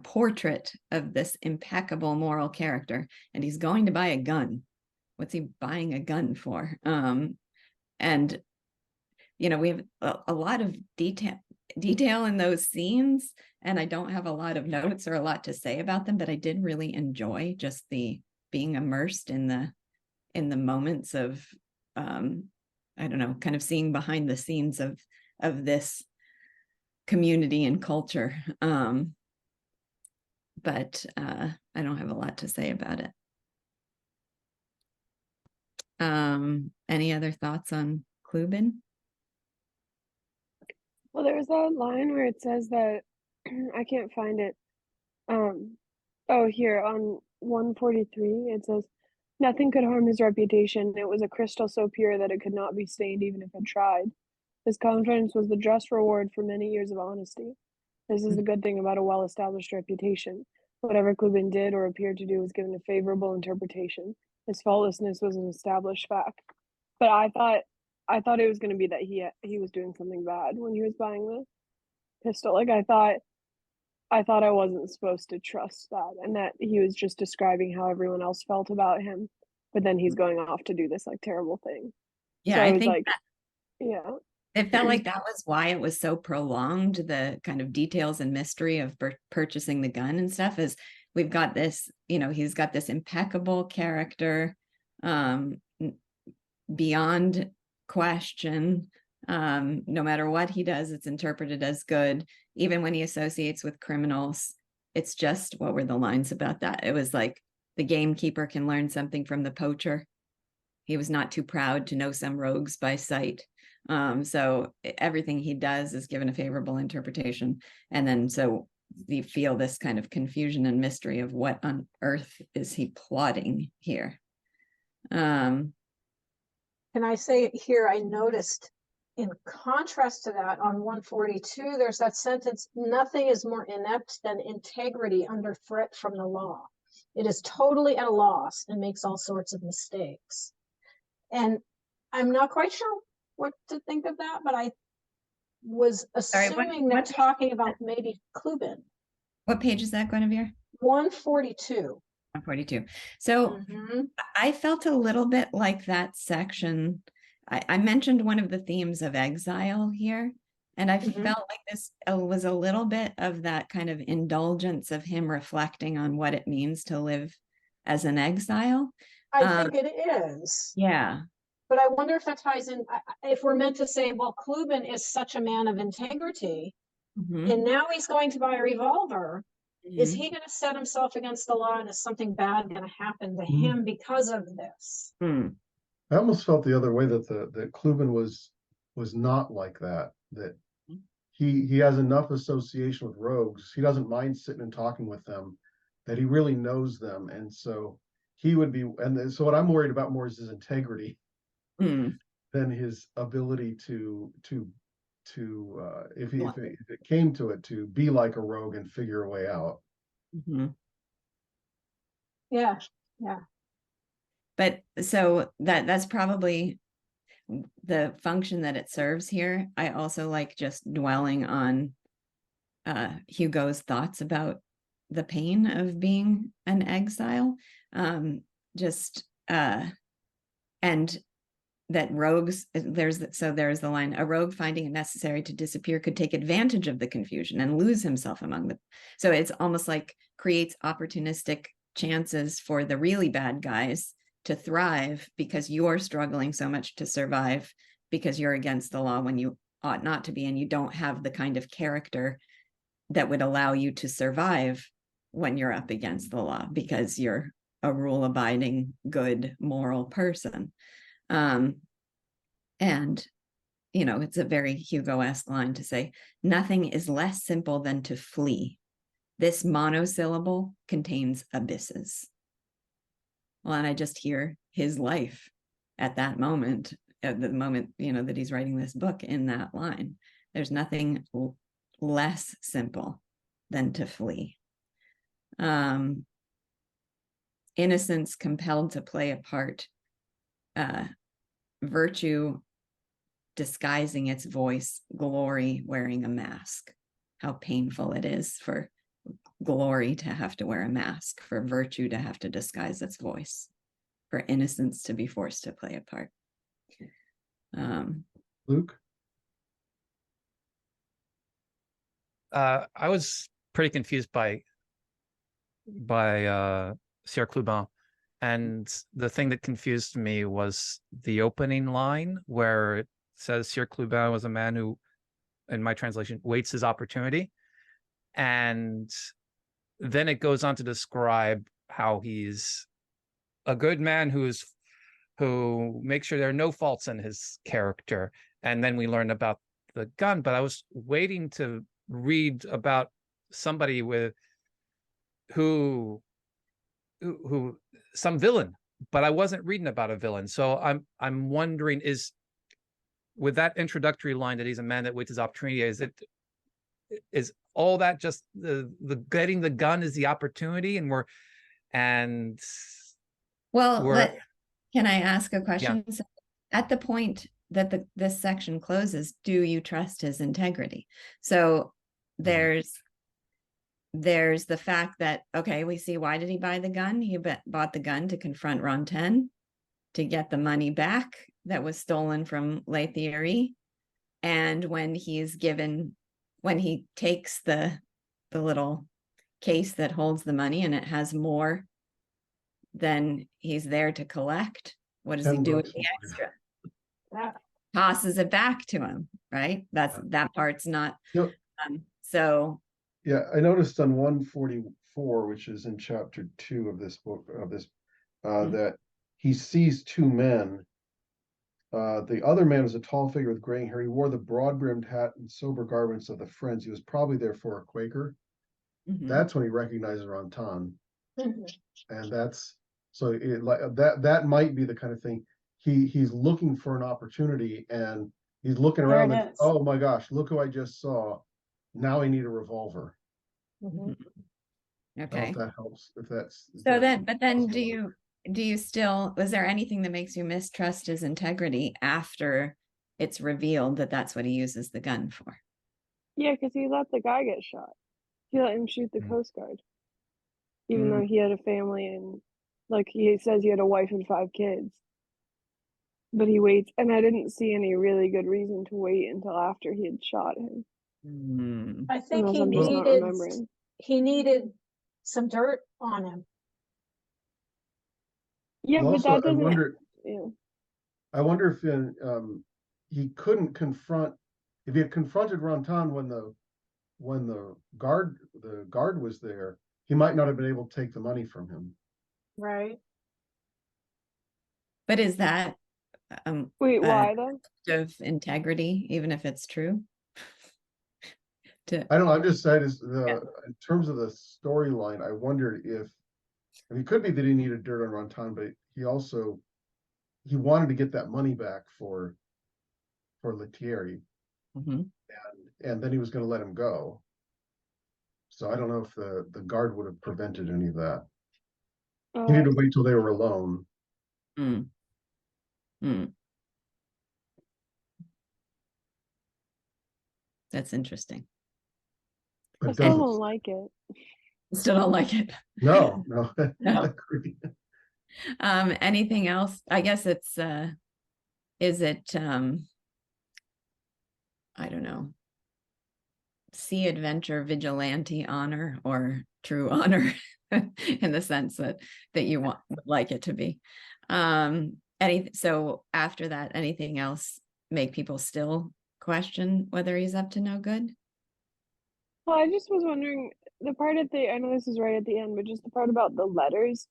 portrait of this impeccable moral character, and he's going to buy a gun. What's he buying a gun for? And we have a lot of detail in those scenes, and I don't have a lot of notes or a lot to say about them, but I did really enjoy just the being immersed in the moments of I don't know, kind of seeing behind the scenes of this community and culture. But I don't have a lot to say about it. Any other thoughts on Clubin? Well, there's that line where it says that I can't find it. Oh, here on 143, it says, nothing could harm his reputation. It was a crystal so pure that it could not be stained even if it tried. His confidence was the just reward for many years of honesty. This is the good thing about a well-established reputation. Whatever Clubin did or appeared to do was given a favorable interpretation. His faultlessness was an established fact. But I thought it was going to be that he was doing something bad when he was buying the pistol. Like I thought I wasn't supposed to trust that, and that he was just describing how everyone else felt about him, but then he's going off to do this like terrible thing. Yeah, So I I was think like, yeah, it felt like that was why it was so prolonged, the kind of details and mystery of purchasing the gun and stuff. Is we've got this, he's got this impeccable character, beyond question. No matter what he does, it's interpreted as good. Even when he associates with criminals, it's just, what were the lines about that? It was like, the gamekeeper can learn something from the poacher. He was not too proud to know some rogues by sight. So everything he does is given a favorable interpretation. And then so you feel this kind of confusion and mystery of what on earth is he plotting here. Can I say here, I noticed in contrast to that on 142, there's that sentence, nothing is more inept than integrity under threat from the law. It is totally at a loss and makes all sorts of mistakes. And I'm not quite sure what to think of that, but I was assuming they're talking about maybe Clubin. What page is that, Guinevere? 142. 142. So I felt a little bit like that section. I mentioned one of the themes of exile here, and I felt like this was a little bit of that kind of indulgence of him reflecting on what it means to live as an exile. I think it is. Yeah. But I wonder if that ties in, if we're meant to say, well, Clubin is such a man of integrity, and now he's going to buy a revolver. Is he going to set himself against the law, and is something bad going to happen to him because of this? I almost felt the other way, that that Clubin was not like that. That he has enough association with rogues. He doesn't mind sitting and talking with them. That he really knows them, and so he would be. And so what I'm worried about more is his integrity than his ability to if it came to it, to be like a rogue and figure a way out. Yeah. But so that's probably the function that it serves here. I also like just dwelling on Hugo's thoughts about the pain of being an exile. And that rogues, there's the line, a rogue finding it necessary to disappear could take advantage of the confusion and lose himself among them. So it's almost like creates opportunistic chances for the really bad guys to thrive, because you're struggling so much to survive because you're against the law when you ought not to be, and you don't have the kind of character that would allow you to survive when you're up against the law, because you're a rule-abiding, good, moral person. And it's a very Hugo-esque line to say, nothing is less simple than to flee. This monosyllable contains abysses. Well, and I just hear his life at that moment, at the moment, that he's writing this book, in that line. There's nothing less simple than to flee. Innocence compelled to play a part, virtue disguising its voice, glory wearing a mask. How painful it is for glory to have to wear a mask, for virtue to have to disguise its voice, for innocence to be forced to play a part. Luke? I was pretty confused by Sieur Clubin, and the thing that confused me was the opening line where it says Sieur Clubin was a man who, in my translation, waits his opportunity, and then it goes on to describe how he's a good man who's who makes sure there are no faults in his character. And then we learn about the gun, but I was waiting to read about somebody who some villain, but I wasn't reading about a villain. So I'm wondering, is with that introductory line that he's a man that waits his opportunity, is all that just the getting the gun is the opportunity, and can I ask a question? So at the point that this section closes, do you trust his integrity? So there's the fact that, okay, we see, why did he buy the gun? He bought the gun to confront Ron 10, to get the money back that was stolen from Lethierry. And when he takes the little case that holds the money and it has more than he's there to collect, what does he do with the extra? Tosses it back to him, right? That part's not. So yeah, I noticed on 144, which is in chapter 2 of this book, that he sees two men. The other man was a tall figure with graying hair. He wore the broad-brimmed hat and sober garments of the Friends. He was probably there for a Quaker. That's when he recognizes Rantan, and that's so that might be the kind of thing. He's looking for an opportunity, and he's looking around and, oh my gosh, look who I just saw. Now I need a revolver. Okay, if that helps. But then do you still, was there anything that makes you mistrust his integrity after it's revealed that that's what he uses the gun for? Yeah, because he let the guy get shot. He let him shoot the Coast Guard, even though he had a family, and like he says he had a wife and 5 kids. But he waits, and I didn't see any really good reason to wait until after he had shot him. I think he needed some dirt on him. Yeah, well, but also, that doesn't. I wonder if he couldn't confront, if he had confronted Rantan when the guard was there, he might not have been able to take the money from him. Right. But is that wait, why though? Of integrity, even if it's true? I don't know. I'm just saying, in terms of the storyline, I wondered if, I mean, it could be that he needed dirt on Rantan, but he wanted to get that money back for Lethierry, and then he was going to let him go. So I don't know if the guard would have prevented any of that. He needed to wait till they were alone. That's interesting. I still don't like it. Still don't like it. No. Anything else? I guess it's is it I don't know, sea adventure vigilante honor or true honor in the sense that you would like it to be. So after that, anything else make people still question whether he's up to no good? Well, I just was wondering, the part I know this is right at the end, but just the part about the letters.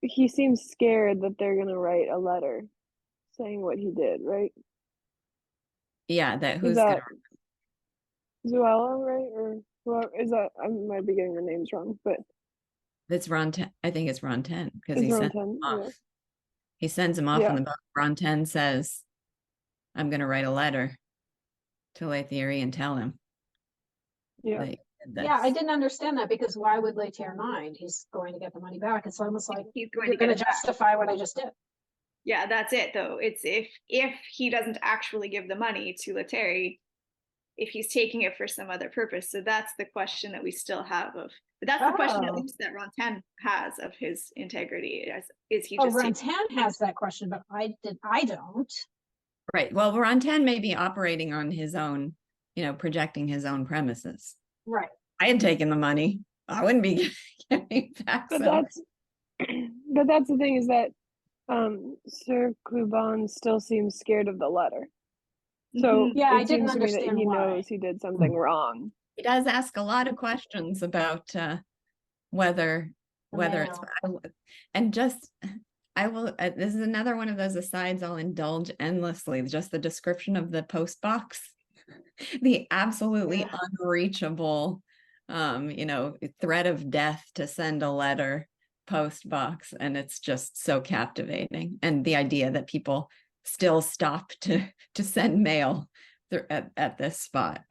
He seems scared that they're gonna write a letter saying what he did, right? Yeah, who's gonna Zuela, right? Or whoever is that? I might be getting the names wrong, but it's Ron 10. I think it's Ron 10 because he sends him off. Yeah. He sends him off in the boat. Ron 10 says, I'm gonna write a letter to Lethierry and tell him. Yeah, I didn't understand that, because why would Lethierry mind? He's going to get the money back. It's almost like he's going to justify what I just did. Yeah, that's it though. It's if he doesn't actually give the money to Lethierry, if he's taking it for some other purpose. So that's the question that we still have but that's the question at least that Ron 10 has of his integrity. Is he just Ron 10 has that question, but I don't. Right. Well, Ron 10 may be operating on his own, projecting his own premises. Right. I had taken the money. I wouldn't be giving back. But that's the thing, is that Sir Cluban still seems scared of the letter. So I didn't understand that he why. knows he did something wrong. He does ask a lot of questions about whether it's, and just I will, this is another one of those asides I'll indulge endlessly. Just the description of the post box, the absolutely unreachable, threat of death to send a letter post box. And it's just so captivating. And the idea that people still stop to send mail at this spot.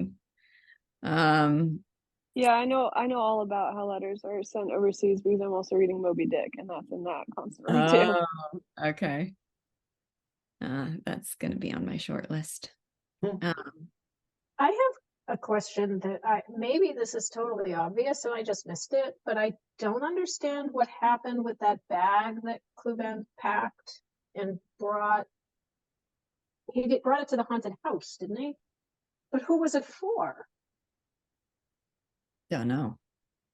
Yeah, I know all about how letters are sent overseas because I'm also reading Moby Dick, and that's in that constantly too. Oh, okay. That's going to be on my short list. I have a question that maybe this is totally obvious and I just missed it, but I don't understand what happened with that bag that Cluban packed and brought. He brought it to the haunted house, didn't he? But who was it for? Don't know.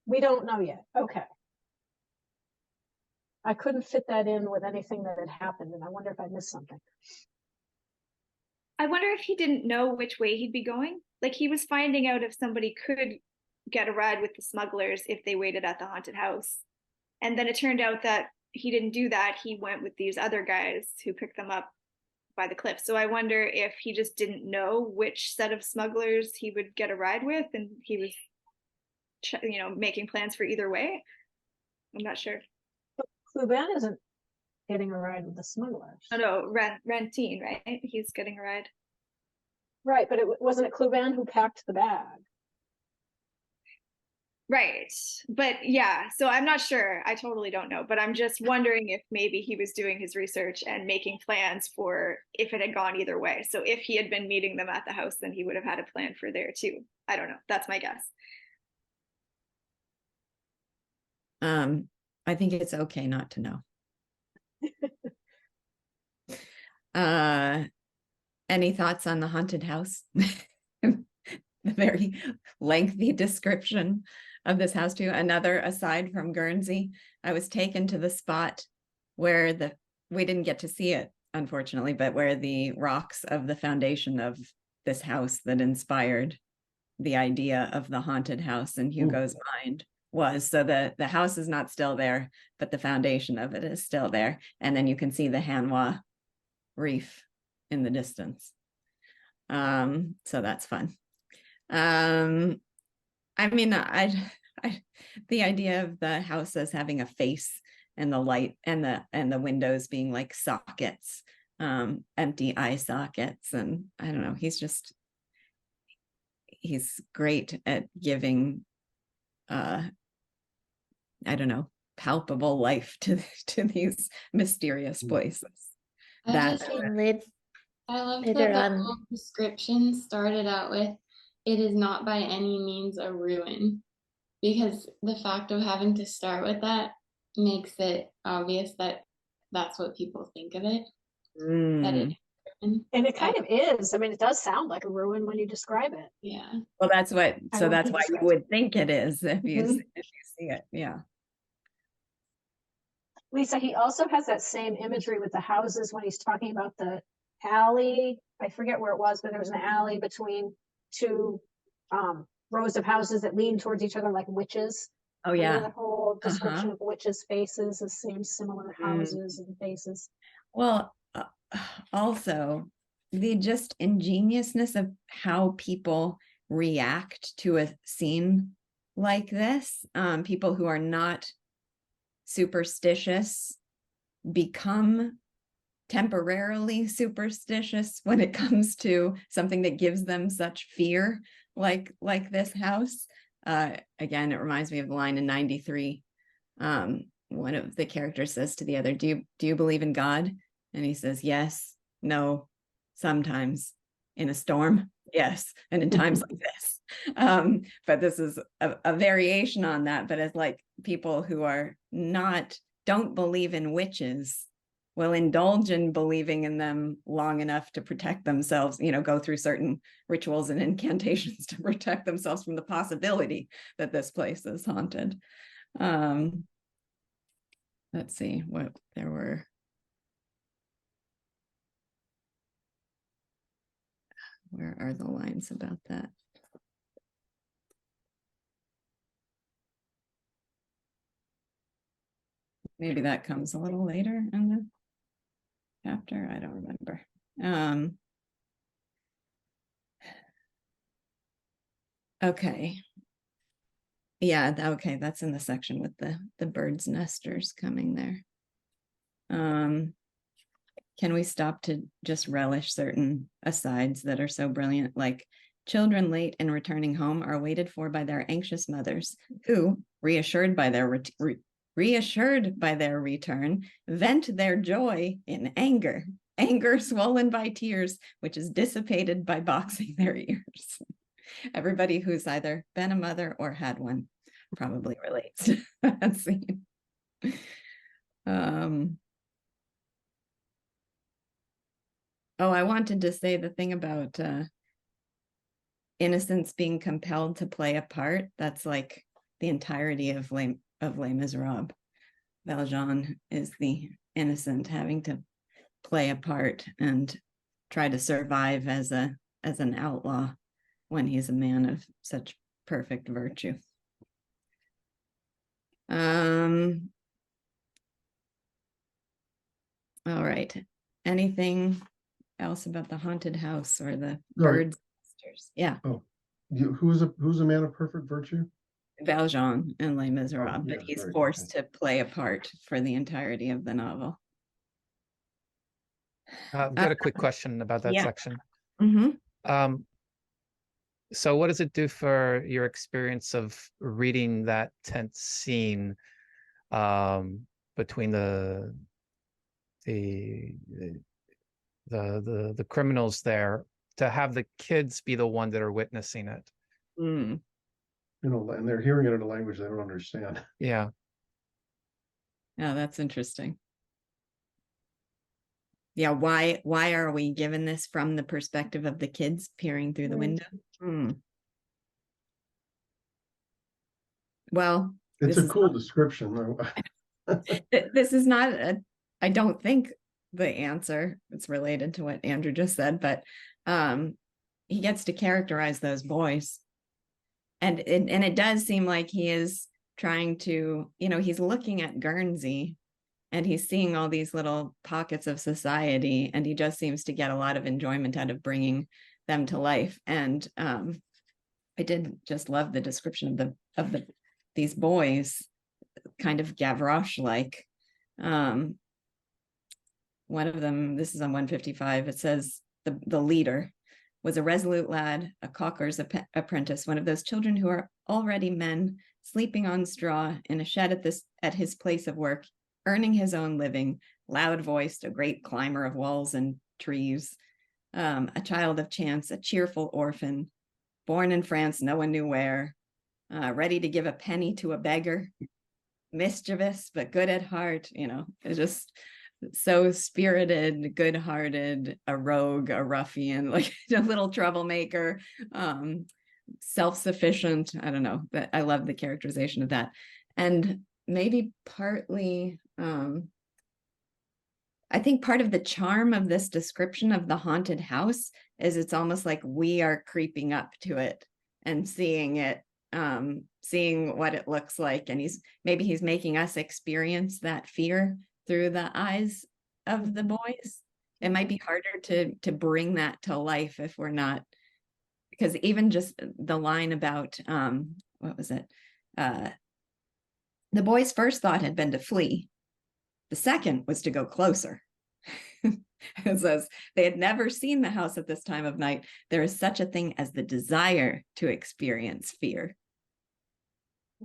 We don't know yet. Okay. I couldn't fit that in with anything that had happened, and I wonder if I missed something. I wonder if he didn't know which way he'd be going. Like, he was finding out if somebody could get a ride with the smugglers if they waited at the haunted house. And then it turned out that he didn't do that. He went with these other guys who picked them up by the cliff. So I wonder if he just didn't know which set of smugglers he would get a ride with, and he was, making plans for either way. I'm not sure. But Cluban isn't getting a ride with the smugglers. Oh no, Rantine, right? He's getting a ride. Right, but wasn't it Cluban who packed the bag? Right. But yeah, so I'm not sure. I totally don't know. But I'm just wondering if maybe he was doing his research and making plans for if it had gone either way. So if he had been meeting them at the house, then he would have had a plan for there too. I don't know. That's my guess. I think it's okay not to know. Any thoughts on the haunted house? The very lengthy description of this house too. Another aside from Guernsey, I was taken to the spot where we didn't get to see it, unfortunately, but where the rocks of the foundation of this house that inspired the idea of the haunted house in Hugo's mind was. So the house is not still there, but the foundation of it is still there. And then you can see the Hanwha reef in the distance. So that's fun. I mean, the idea of the house as having a face and the light and the windows being like sockets, empty eye sockets. And I don't know, he's great at giving, palpable life to these mysterious places. I love that the whole description started out with, "It is not by any means a ruin," because the fact of having to start with that makes it obvious that that's what people think of it. That it is a ruin. And it kind of is. I mean, it does sound like a ruin when you describe it. Yeah. Well, that's why you would think it is if you see it. Yeah. Lisa, he also has that same imagery with the houses when he's talking about the alley. I forget where it was, but there was an alley between two rows of houses that lean towards each other like witches. Oh yeah. The whole description of witches' faces, the same similar houses and faces. Well, also the just ingeniousness of how people react to a scene like this. People who are not superstitious become temporarily superstitious when it comes to something that gives them such fear, like this house. Again, it reminds me of the line in 93. One of the characters says to the other, do you believe in God? And he says, yes, no, sometimes. In a storm, yes, and in times like this. But this is a variation on that. But it's like people who don't believe in witches will indulge in believing in them long enough to protect themselves, go through certain rituals and incantations to protect themselves from the possibility that this place is haunted. Let's see what there were. Where are the lines about that? Maybe that comes a little later in the chapter. I don't remember. Okay. Yeah, okay, that's in the section with the birds nesters coming there. Can we stop to just relish certain asides that are so brilliant? Like, children late in returning home are waited for by their anxious mothers, who, reassured by their return, vent their joy in anger. Anger swollen by tears, which is dissipated by boxing their ears. Everybody who's either been a mother or had one probably relates to that scene. Oh, I wanted to say the thing about innocence being compelled to play a part. That's like the entirety of Les Miserables. Valjean is the innocent having to play a part and try to survive as an outlaw when he's a man of such perfect virtue. All right. Anything else about the haunted house or the birds? Yeah. Oh, who's a man of perfect virtue? Valjean in Les Miserables, yeah, but he's right, forced to play a part for the entirety of the novel. I've got a quick question about that section. So what does it do for your experience of reading that tense scene between the criminals there, to have the kids be the one that are witnessing it? You know, and they're hearing it in a language they don't understand. Yeah. Yeah, that's interesting. Yeah, why are we given this from the perspective of the kids peering through the window? Well, it's a cool description. This is not I don't think the answer. It's related to what Andrew just said, but he gets to characterize those boys. And it does seem like he is trying to, he's looking at Guernsey and he's seeing all these little pockets of society, and he just seems to get a lot of enjoyment out of bringing them to life. And I did just love the description of these boys, kind of Gavroche-like. One of them, this is on 155, it says the leader was a resolute lad, a caulker's apprentice, one of those children who are already men, sleeping on straw in a shed at his place of work, earning his own living, loud-voiced, a great climber of walls and trees, a child of chance, a cheerful orphan, born in France, no one knew where, ready to give a penny to a beggar, mischievous but good at heart. It's just so spirited, good-hearted, a rogue, a ruffian, like a little troublemaker, self-sufficient. I don't know, but I love the characterization of that. And maybe partly, I think part of the charm of this description of the haunted house is it's almost like we are creeping up to it and seeing it, seeing what it looks like. And he's making us experience that fear through the eyes of the boys. It might be harder to bring that to life if we're not, because even just the line about, what was it? The boys' first thought had been to flee. The second was to go closer. It says they had never seen the house at this time of night. There is such a thing as the desire to experience fear.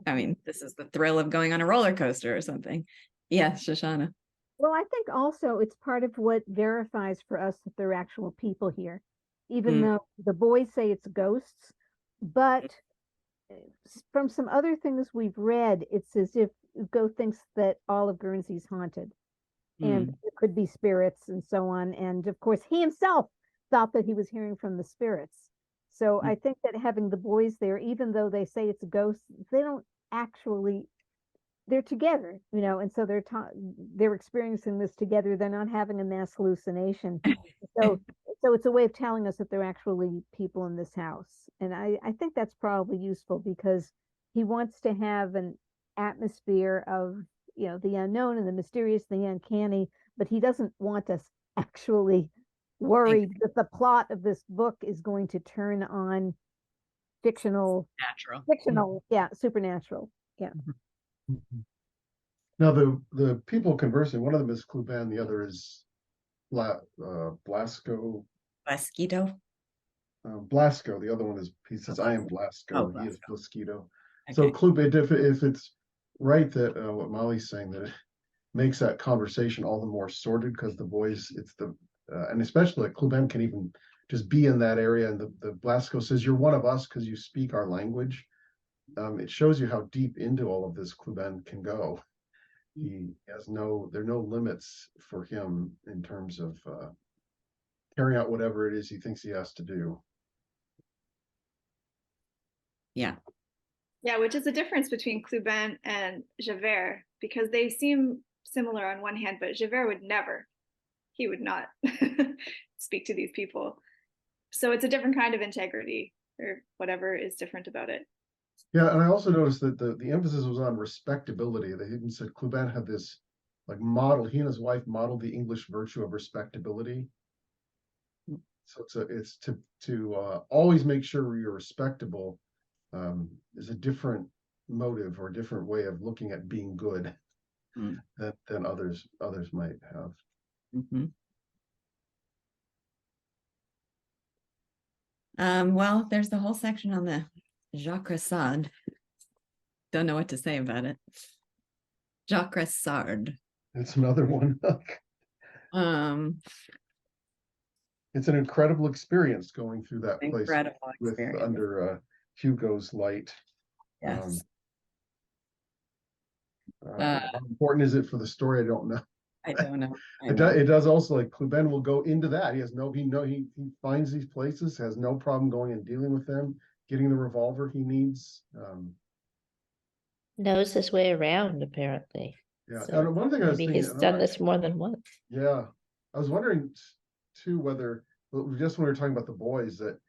I mean, this is the thrill of going on a roller coaster or something. Yes, Shoshana. Well, I think also it's part of what verifies for us that there are actual people here, even though the boys say it's ghosts. But from some other things we've read, it's as if Hugo thinks that all of Guernsey's haunted, and it could be spirits and so on. And of course, he himself thought that he was hearing from the spirits. So I think that having the boys there, even though they say it's a ghost, they don't actually. They're together, and so they're experiencing this together. They're not having a mass hallucination. So it's a way of telling us that there are actually people in this house. And I think that's probably useful because he wants to have an atmosphere of you know, the unknown and the mysterious, the uncanny, but he doesn't want us actually worried that the plot of this book is going to turn on fictional, yeah, supernatural. Yeah. Now the people conversing, one of them is Cluban, the other is Blasco. Blasco, the other one is, he says, I am Blasco, he is Blasquito. So Cluban, if it's right that what Molly's saying, that it makes that conversation all the more sordid, because the boys, it's the and especially like Cluban can even just be in that area, and the Blasco says, you're one of us because you speak our language. It shows you how deep into all of this Cluban can go. He has there are no limits for him in terms of carrying out whatever it is he thinks he has to do. Yeah. Yeah, which is the difference between Cluban and Javert, because they seem similar on one hand, but Javert would never, he would not speak to these people. So it's a different kind of integrity, or whatever is different about it. Yeah, and I also noticed that the emphasis was on respectability. They even said Cluban had this like model, he and his wife modeled the English virtue of respectability. So it's to always make sure you're respectable is a different motive or a different way of looking at being good than others might have. Well, there's the whole section on the Jacques Sard. Don't know what to say about it. Jacques Sard. It's another one. It's an incredible experience going through that place with under Hugo's light. Yes. How important is it for the story? I don't know. I don't know. It does also, like Cluban will go into that. He finds these places, has no problem going and dealing with them, getting the revolver he needs. Knows his way around, apparently. Yeah, So and one thing I was maybe thinking, he's done this more than once. Yeah, I was wondering too whether, just when we were talking about the boys, that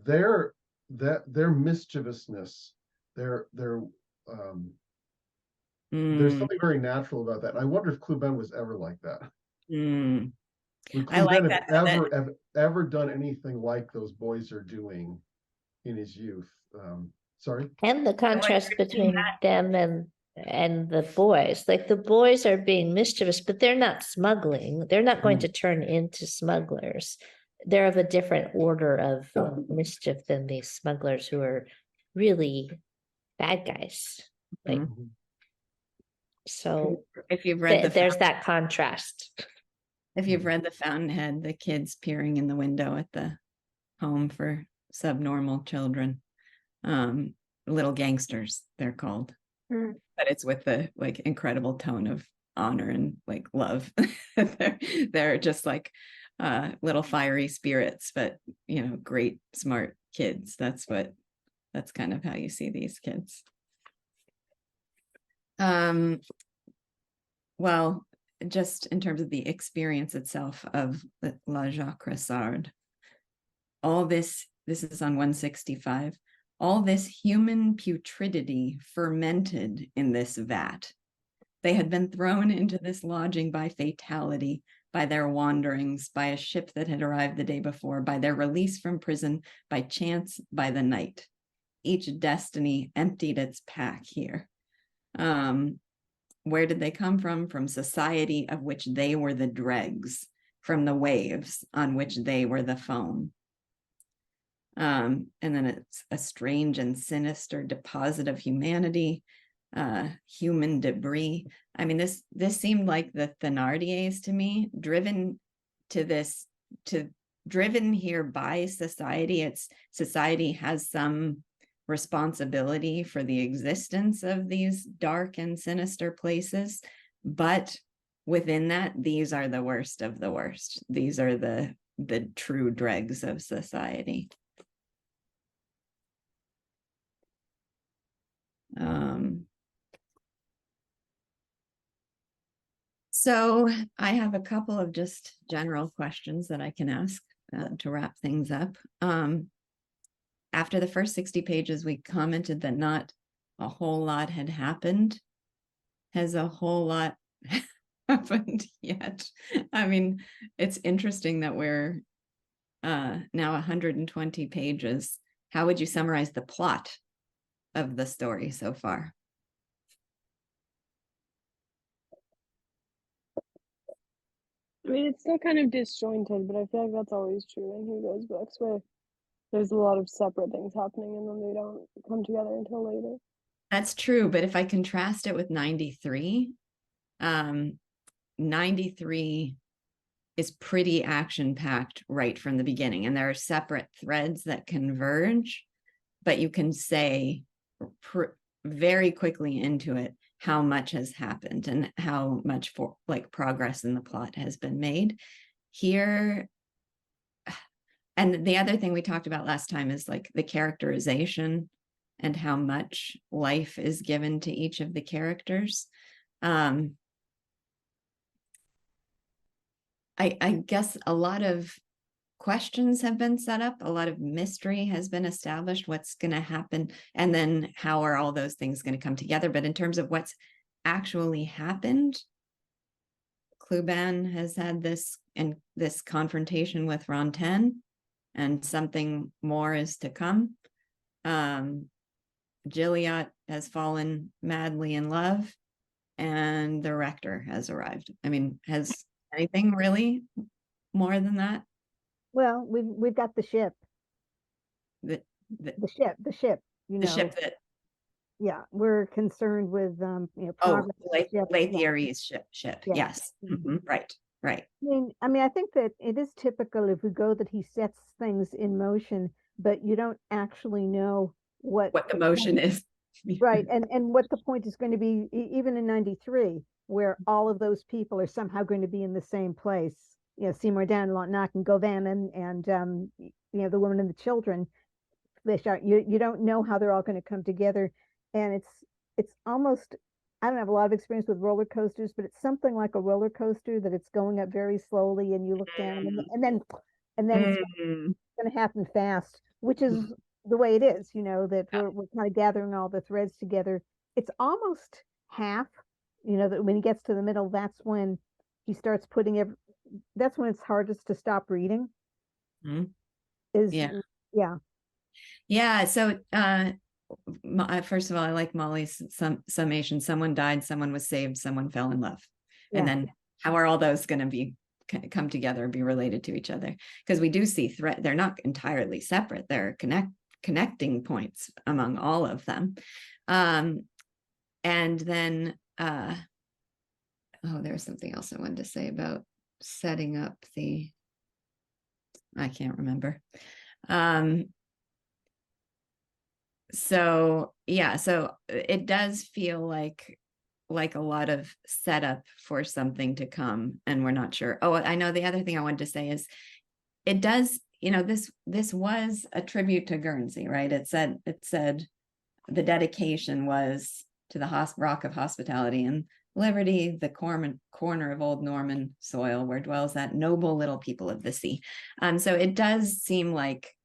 their mischievousness, there's something very natural about that. And I wonder if Cluban was ever like that. Would Cluban have ever done anything like those boys are doing in his youth? Sorry. And the contrast between them and the boys, like the boys are being mischievous, but they're not smuggling. They're not going to turn into smugglers. They're of a different order of mischief than these smugglers who are really bad guys. Like, so if you've read there's that contrast. If you've read The Fountainhead, the kids peering in the window at the home for subnormal children, little gangsters, they're called. But it's with the like incredible tone of honor and like love. they're just like little fiery spirits, but great smart kids. That's kind of how you see these kids. Well, just in terms of the experience itself of La Jacques Sard, all this is on 165. All this human putridity fermented in this vat. They had been thrown into this lodging by fatality, by their wanderings, by a ship that had arrived the day before, by their release from prison, by chance, by the night. Each destiny emptied its pack here. Where did they come from? From society of which they were the dregs, from the waves on which they were the foam. And then it's a strange and sinister deposit of humanity, human debris. I mean, this seemed like the Thénardiers to me, driven here by society. Society has some responsibility for the existence of these dark and sinister places, but within that, these are the worst of the worst. These are the true dregs of society. So I have a couple of just general questions that I can ask to wrap things up. After the first 60 pages, we commented that not a whole lot had happened has a whole lot happened yet. I mean, it's interesting that we're now 120 pages. How would you summarize the plot of the story so far? I mean, it's still kind of disjointed, but I feel like that's always true in Hugo's books, where there's a lot of separate things happening and then they don't come together until later. That's true, but if I contrast it with 93, 93 is pretty action-packed right from the beginning, and there are separate threads that converge, but you can say very quickly into it how much has happened and how much progress in the plot has been made here. And the other thing we talked about last time is like the characterization and how much life is given to each of the characters. I guess a lot of questions have been set up, a lot of mystery has been established, what's going to happen, and then how are all those things going to come together. But in terms of what's actually happened, Cluban has had this confrontation with Rantaine, and something more is to come. Gilliatt has fallen madly in love, and the rector has arrived. I mean, has anything really more than that? Well, we've got the ship. The ship. You know, the ship that. Yeah, we're concerned with progress. Leithierry's ship. Yeah. Yes. Mm-hmm. Right. I mean, I think that it is typical of Hugo that he sets things in motion, but you don't actually know what the motion is. Right, and what the point is going to be, even in 93, where all of those people are somehow going to be in the same place. You know, Seymour Danlock and Govan and the woman and the children. You don't know how they're all going to come together, and it's almost, I don't have a lot of experience with roller coasters, but it's something like a roller coaster that it's going up very slowly, and you look down, and then it's going to happen fast, which is the way it is, that we're kind of gathering all the threads together. It's almost half, that when he gets to the middle, that's when he starts that's when it's hardest to stop reading. Yeah. So first of all, I like Molly's summation. Someone died, someone was saved, someone fell in love. And then how are all those going to come together, be related to each other? Because we do see they're not entirely separate. They're connecting points among all of them. And then there's something else I wanted to say about setting up I can't remember. So it does feel like a lot of setup for something to come, and we're not sure. Oh, I know the other thing I wanted to say is it does, this was a tribute to Guernsey, right? It said the dedication was to the Rock of Hospitality and Liberty, the corner of old Norman soil where dwells that noble little people of the sea. So it does seem like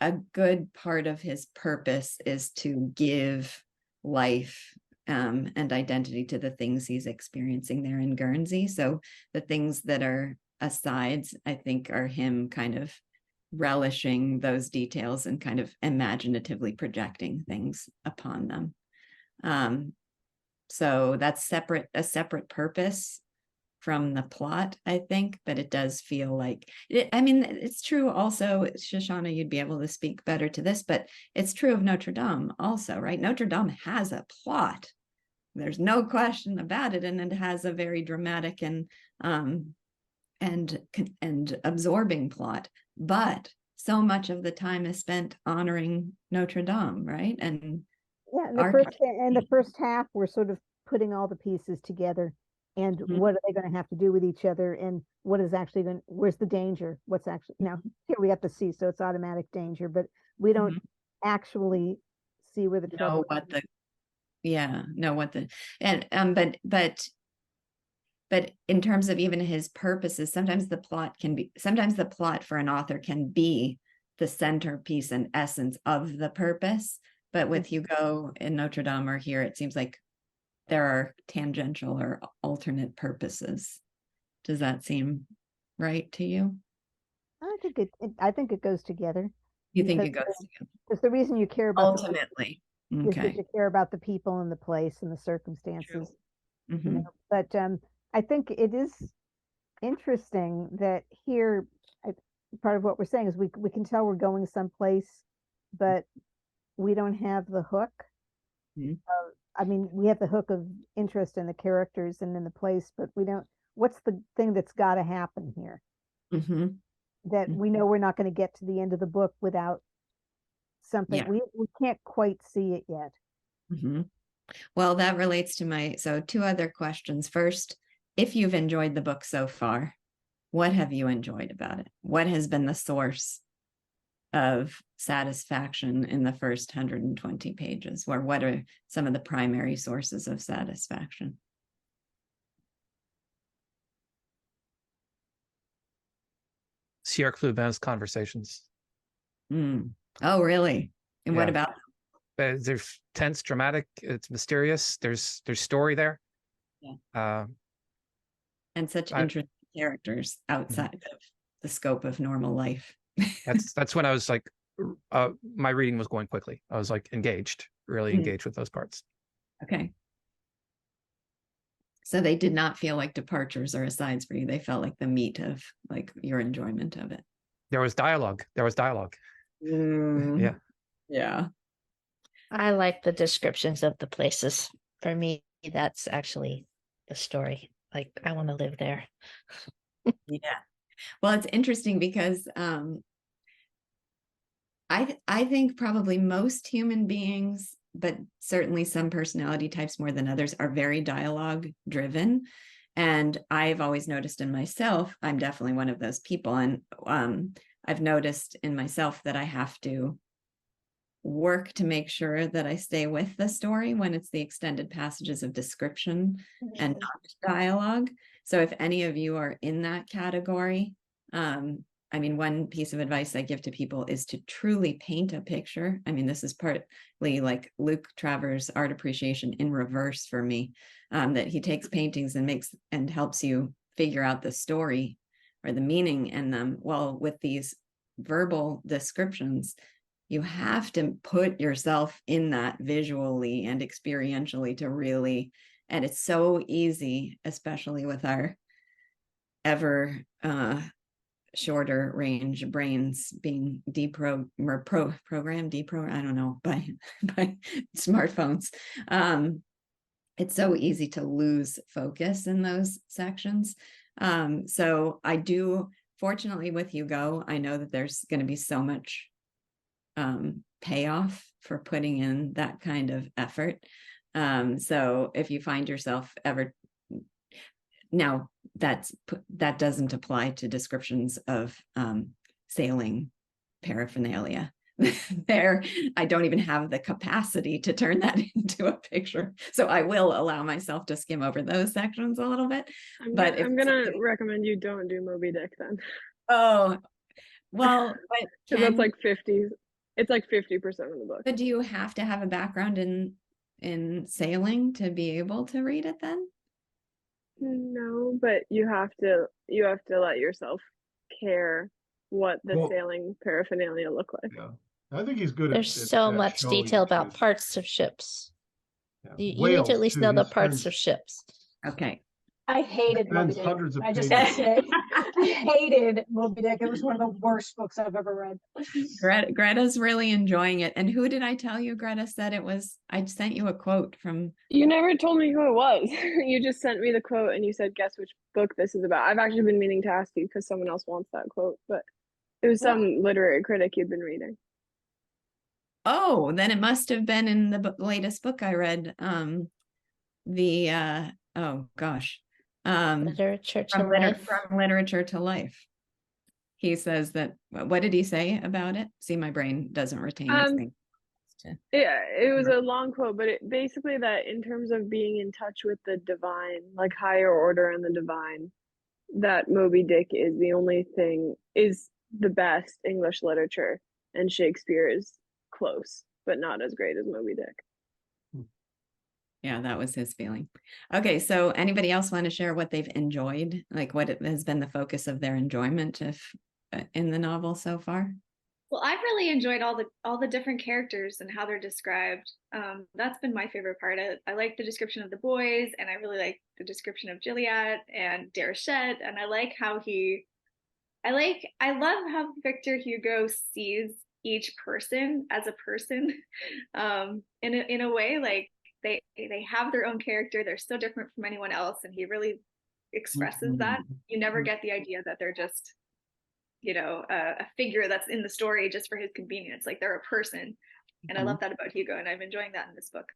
a good part of his purpose is to give life and identity to the things he's experiencing there in Guernsey. So the things that are asides, I think, are him kind of relishing those details and kind of imaginatively projecting things upon them. So that's a separate purpose from the plot, I think, but it does feel like it's true also. Shoshana, you'd be able to speak better to this, but it's true of Notre Dame also, right? Notre Dame has a plot. There's no question about it, and it has a very dramatic and absorbing plot. But so much of the time is spent honoring Notre Dame, right? And the first half, we're sort of putting all the pieces together. And what are they going to have to do with each other? And what is actually where's the danger? What's actually, now here we have to see, so it's automatic danger, but we don't actually see where the trouble is. But in terms of even his purposes, sometimes the plot for an author can be the centerpiece and essence of the purpose. But with Hugo in Notre Dame or here, it seems like there are tangential or alternate purposes. Does that seem right to you? I think it goes together. You think it Because goes together? Because the reason you care about Ultimately. is Okay. because you care about the people and the place and the circumstances. Mm-hmm. You know, but I think it is interesting that here, part of what we're saying is we can tell we're going someplace, but we don't have the hook. Mm-hmm. I mean, we have the hook of interest in the characters and in the place, but we don't. What's the thing that's got to happen here? Mm-hmm. That we know we're not going to get to the end of the book without something. Yeah. We can't quite see it yet. Mm-hmm. Well, that relates to so two other questions. First, if you've enjoyed the book so far, what have you enjoyed about it? What has been the source of satisfaction in the first 120 pages? Or what are some of the primary sources of satisfaction? Sierra Clubin's conversations. Oh, really? And what Yeah. about There's tense, dramatic, it's mysterious. There's story there. Yeah. And such interesting characters outside of the scope of normal life. That's when I was like, my reading was going quickly. I was like engaged, really engaged with those parts. Okay. So they did not feel like departures or asides for you. They felt like the meat of like your enjoyment of it. There was dialogue. Yeah. Yeah. I like the descriptions of the places. For me, that's actually the story. Like, I want to live there. Yeah. Well, it's interesting because I think probably most human beings, but certainly some personality types more than others, are very dialogue driven. And I've always noticed in myself, I'm definitely one of those people. And I've noticed in myself that I have to work to make sure that I stay with the story when it's the extended passages of description and not dialogue. So if any of you are in that category, I mean, one piece of advice I give to people is to truly paint a picture. I mean, this is partly like Luke Travers' art appreciation in reverse for me, that he takes paintings and helps you figure out the story or the meaning in them. Well, with these verbal descriptions, you have to put yourself in that visually and experientially to really, and it's so easy, especially with our ever shorter range brains being programmed, I don't know, by smartphones. It's so easy to lose focus in those sections. So I do, fortunately with Hugo, I know that there's going to be so much payoff for putting in that kind of effort. So if you find yourself ever, now that doesn't apply to descriptions of sailing paraphernalia. There, I don't even have the capacity to turn that into a picture. So I will allow myself to skim over those sections a little bit. I'm gonna recommend you don't do Moby Dick then. Oh, well, but that's like 50. It's like 50% of the book. But do you have to have a background in sailing to be able to read it then? No, but you have to let yourself care what the sailing paraphernalia look like. Yeah. I think he's good. There's so much detail about parts of ships. Yeah. You need to at least know the parts of ships. Okay. I hated Moby Dick. I just gotta say, I hated Moby Dick. It was one of the worst books I've ever read. Greta's really enjoying it. And who did I tell you Greta said it was? I sent you a quote from. You never told me who it was. You just sent me the quote and you said, guess which book this is about. I've actually been meaning to ask you because someone else wants that quote, but it was some literary critic you'd been reading. Oh, then it must have been in the latest book I read. Oh gosh. Literature to Life. From Literature to Life. He says that, what did he say about it? See, my brain doesn't retain things. Yeah, it was a long quote, but it basically that in terms of being in touch with the divine, like higher order and the divine, that Moby Dick is the best English literature, and Shakespeare is close, but not as great as Moby Dick. Yeah, that was his feeling. Okay, so anybody else want to share what they've enjoyed, like what has been the focus of their enjoyment if in the novel so far? Well, I've really enjoyed all the different characters and how they're described. That's been my favorite part. I like the description of the boys, and I really like the description of Gilead and Déruchette, and I like how I love how Victor Hugo sees each person as a person. In a way, like they have their own character. They're so different from anyone else, and he really expresses that. You never get the idea that they're just a figure that's in the story just for his convenience. Like they're a person, and I love that about Hugo, and I'm enjoying that in this book.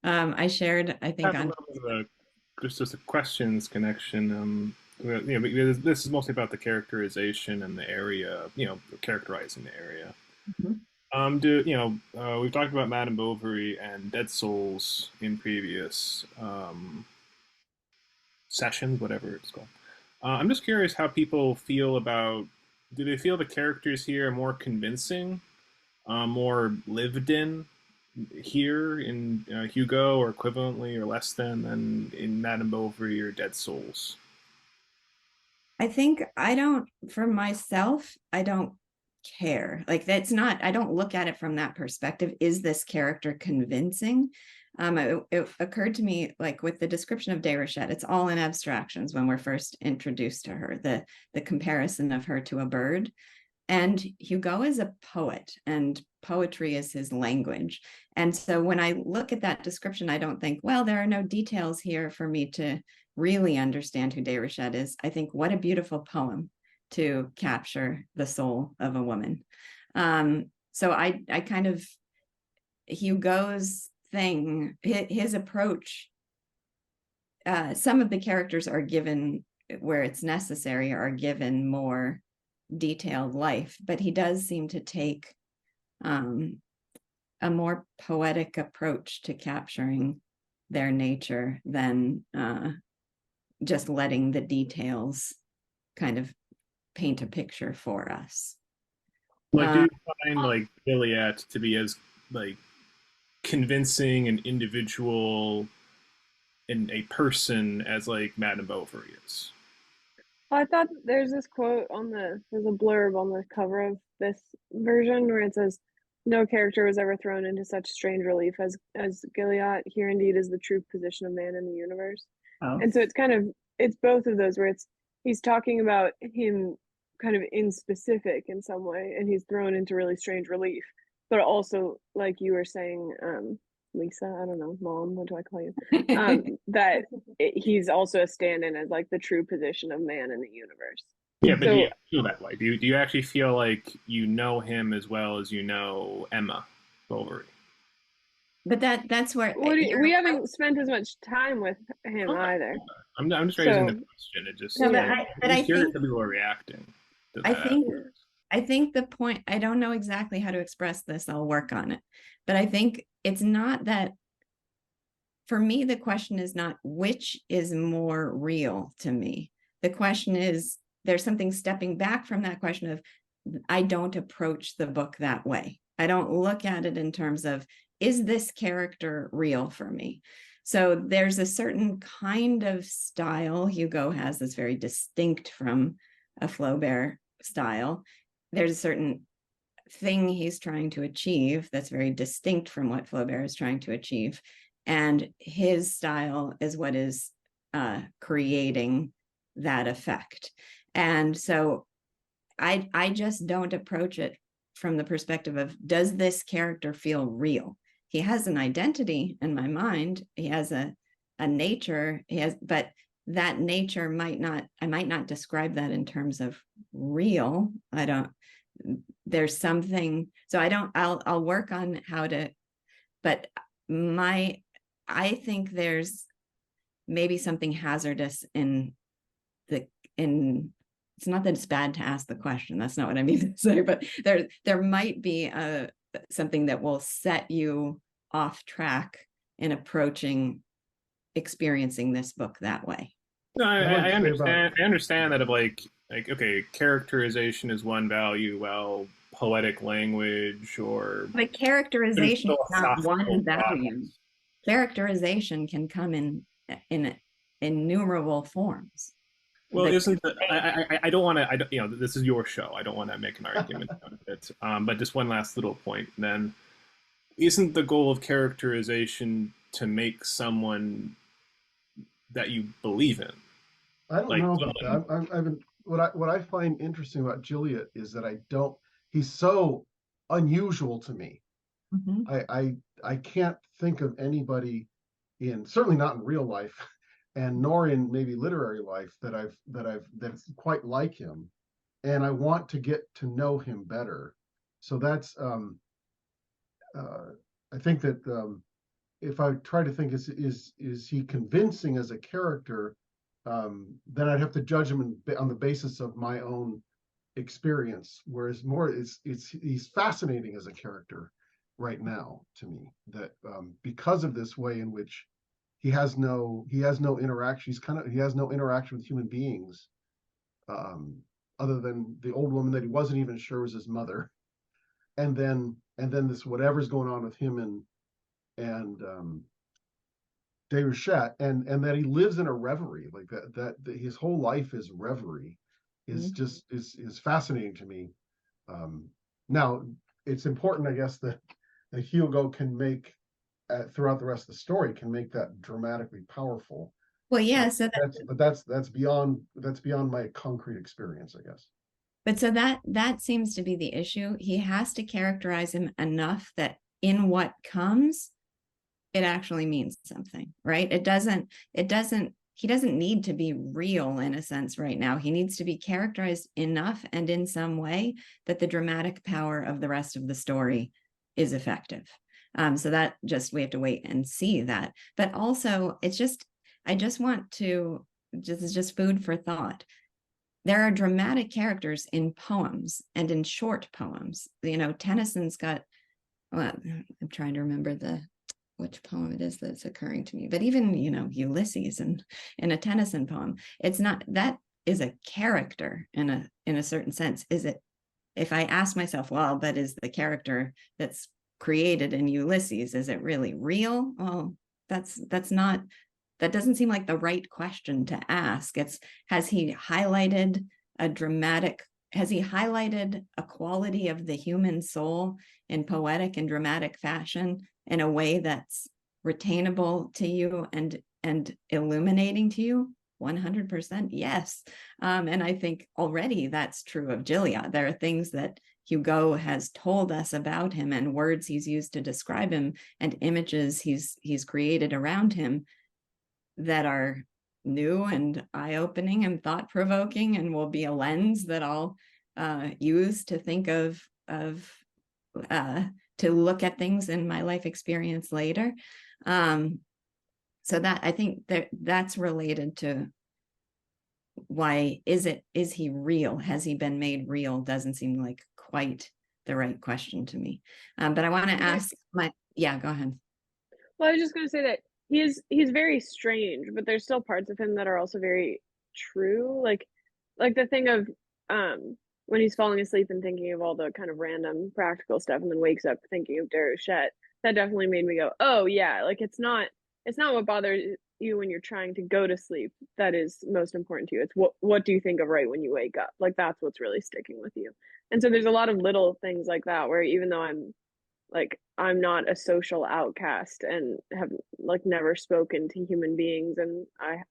I shared, I think, on just a questions connection. Because this is mostly about the characterization and the area, characterizing the area. We've talked about Madame Bovary and Dead Souls in previous sessions, whatever it's called. I'm just curious how people feel about, do they feel the characters here are more convincing, more lived in here in Hugo, or equivalently or less than in Madame Bovary or Dead Souls? I think for myself, I don't care. Like that's not, I don't look at it from that perspective. Is this character convincing? It occurred to me, like with the description of Déruchette, it's all in abstractions when we're first introduced to her, the comparison of her to a bird. And Hugo is a poet, and poetry is his language. And so when I look at that description, I don't think, well, there are no details here for me to really understand who Déruchette is. I think, what a beautiful poem to capture the soul of a woman. So I kind of, Hugo's thing, his approach, some of the characters are given, where it's necessary, are given more detailed life, but he does seem to take a more poetic approach to capturing their nature than just letting the details kind of paint a picture for us. Like, do you find like Gilead to be as like convincing an individual in a person as like Madame Bovary is? I thought there's this quote there's a blurb on the cover of this version where it says, "No character was ever thrown into such strange relief as Gilead. Here indeed is the true position of man in the universe." And so it's both of those, where he's talking about him kind of in specific in some way, and he's thrown into really strange relief, but also, like you were saying, Lisa, I don't know, Mom, what do I call you? That he's also a stand-in as like the true position of man in the universe. Yeah, but do you feel that way? Do you actually feel like you know him as well as you know Emma Bovary? But that's where we haven't spent as much time with him either. I'm just raising the question. It just, no, but I think people are reacting to that. I think the point, I don't know exactly how to express this, I'll work on it, but I think it's not that, for me, the question is not which is more real to me. The question is, there's something stepping back from that question of, I don't approach the book that way. I don't look at it in terms of, is this character real for me? So there's a certain kind of style Hugo has that's very distinct from a Flaubert style. There's a certain thing he's trying to achieve that's very distinct from what Flaubert is trying to achieve. And his style is what is creating that effect. And so I just don't approach it from the perspective of, does this character feel real? He has an identity in my mind. He has a nature. But that nature I might not describe that in terms of real. There's something, so I'll work on how to, but I think there's maybe something hazardous it's not that it's bad to ask the question. That's not what I mean to say, but there might be something that will set you off track in experiencing this book that way. No, I understand. I understand that of like okay, characterization is one value, while poetic language or But characterization is not philosophical one value. thoughts. Characterization can come in innumerable forms. Well, The- isn't the, I don't want to, I don't, you know, this is your show. I don't want to make an argument out of it. But just one last little point then. Isn't the goal of characterization to make someone that you believe in? I don't Like, know about that. I've been, what I find interesting about Gilead is that he's so unusual to me. Mhm. I can't think of anybody certainly not in real life and nor in maybe literary life that's quite like him. And I want to get to know him better. So that's I think that if I try to think is he convincing as a character, then I'd have to judge him on the basis of my own experience. Whereas more he's fascinating as a character right now to me, that because of this way in which he has no interaction. He has no interaction with human beings, other than the old woman that he wasn't even sure was his mother, and then this whatever's going on with him and Déruchette, and that he lives in a reverie, like that his whole life is reverie, is just is fascinating to me. Now it's important, I guess, that Hugo can make throughout the rest of the story can make that dramatically powerful. Well, yeah. That's beyond my concrete experience, I guess. But so that seems to be the issue. He has to characterize him enough that in what comes, it actually means something, right? He doesn't need to be real in a sense right now. He needs to be characterized enough and in some way that the dramatic power of the rest of the story is effective. So that we have to wait and see that. But also I just want to, this is just food for thought. There are dramatic characters in poems and in short poems. Tennyson's got, well, I'm trying to remember which poem it is that's occurring to me, but even, Ulysses in a Tennyson poem, it's not, that is a character in a certain sense. Is it, if I ask myself, well, but is the character that's created in Ulysses, is it really real? Well, that doesn't seem like the right question to ask. Has he highlighted a quality of the human soul in poetic and dramatic fashion in a way that's retainable to you and illuminating to you? 100% yes. And I think already that's true of Gilead. There are things that Hugo has told us about him and words he's used to describe him and images he's created around him that are new and eye-opening and thought-provoking and will be a lens that I'll use to think of to look at things in my life experience later. So that I think that's related to why is he real? Has he been made real? Doesn't seem like quite the right question to me. But I want to ask go ahead. Well, I was just going to say that he's very strange, but there's still parts of him that are also very true. Like the thing of when he's falling asleep and thinking of all the kind of random practical stuff and then wakes up thinking of Déruchette, that definitely made me go, oh yeah, like it's not what bothers you when you're trying to go to sleep that is most important to you. It's what do you think of right when you wake up? Like that's what's really sticking with you. And so there's a lot of little things like that where even though I'm not a social outcast and have never spoken to human beings, and I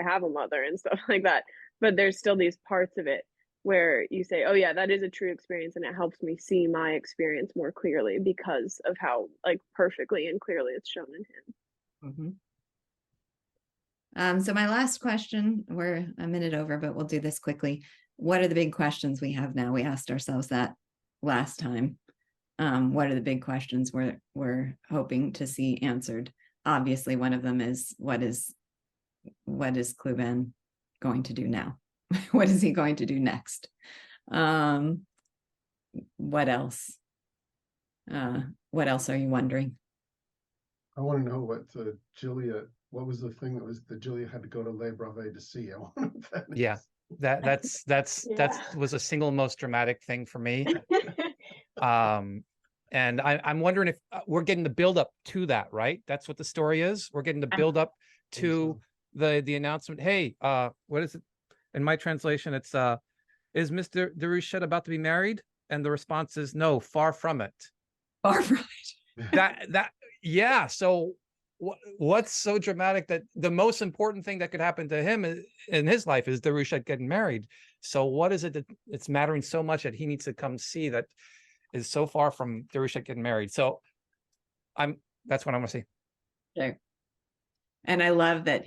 have a mother and stuff like that, but there's still these parts of it where you say, oh yeah, that is a true experience and it helps me see my experience more clearly because of how perfectly and clearly it's shown in him. So my last question, we're a minute over, but we'll do this quickly. What are the big questions we have now? We asked ourselves that last time. What are the big questions we're hoping to see answered? Obviously, one of them is what is Cluban going to do now? What is he going to do next? What else? What else are you wondering? I want to know what what was the thing that Gilead had to go to Le Brevet to see? I want to know what that is. That was a single most dramatic thing for me. And I'm wondering if we're getting the build up to that, right? That's what the story is. We're getting the build up to the announcement. Hey, what is it? In my translation, it's is Mr. Deruchet about to be married? And the response is no, far from it. Far from it. Yeah. So what's so dramatic that the most important thing that could happen to him in his life is Deruchet getting married? So what is it that it's mattering so much that he needs to come see that is so far from Deruchet getting married? So that's what I want to see. Sure. And I love that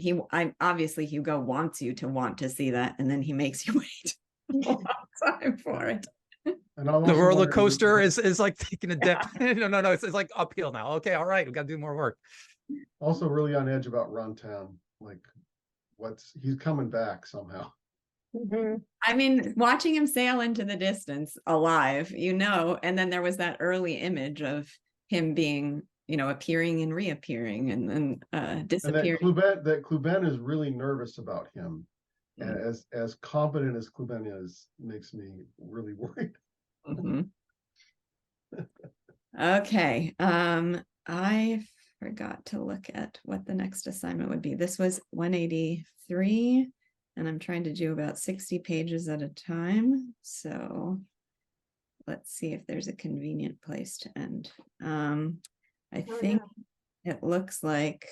obviously Hugo wants you to want to see that, and then he makes you wait a long time for it. And the roller coaster is like taking a dip. No, it's like uphill now. Okay, all right, we got to do more work. Also really on edge about Runtown, like he's coming back somehow. I mean, watching him sail into the distance alive, and then there was that early image of him being, appearing and reappearing and then disappearing. And that Cluben is really nervous about him. And as competent as Cluben is, makes me really worried. Mm-hmm. Okay. I forgot to look at what the next assignment would be. This was 183, and I'm trying to do about 60 pages at a time. So let's see if there's a convenient place to end. I think it looks like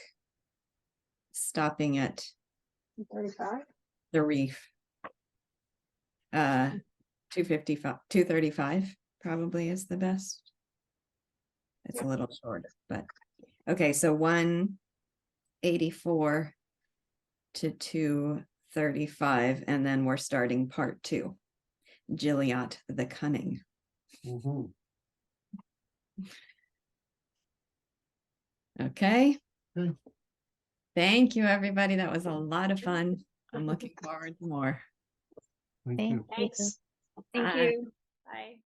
stopping at 35. the reef. 235 probably is the best. It's a little shorter, but okay. So 184 to 235, and then we're starting part 2. Gilliatt the Cunning. Okay. Thank you, everybody. That was a lot of fun. I'm looking forward to more. Thank you. Thanks. Thank you. Bye.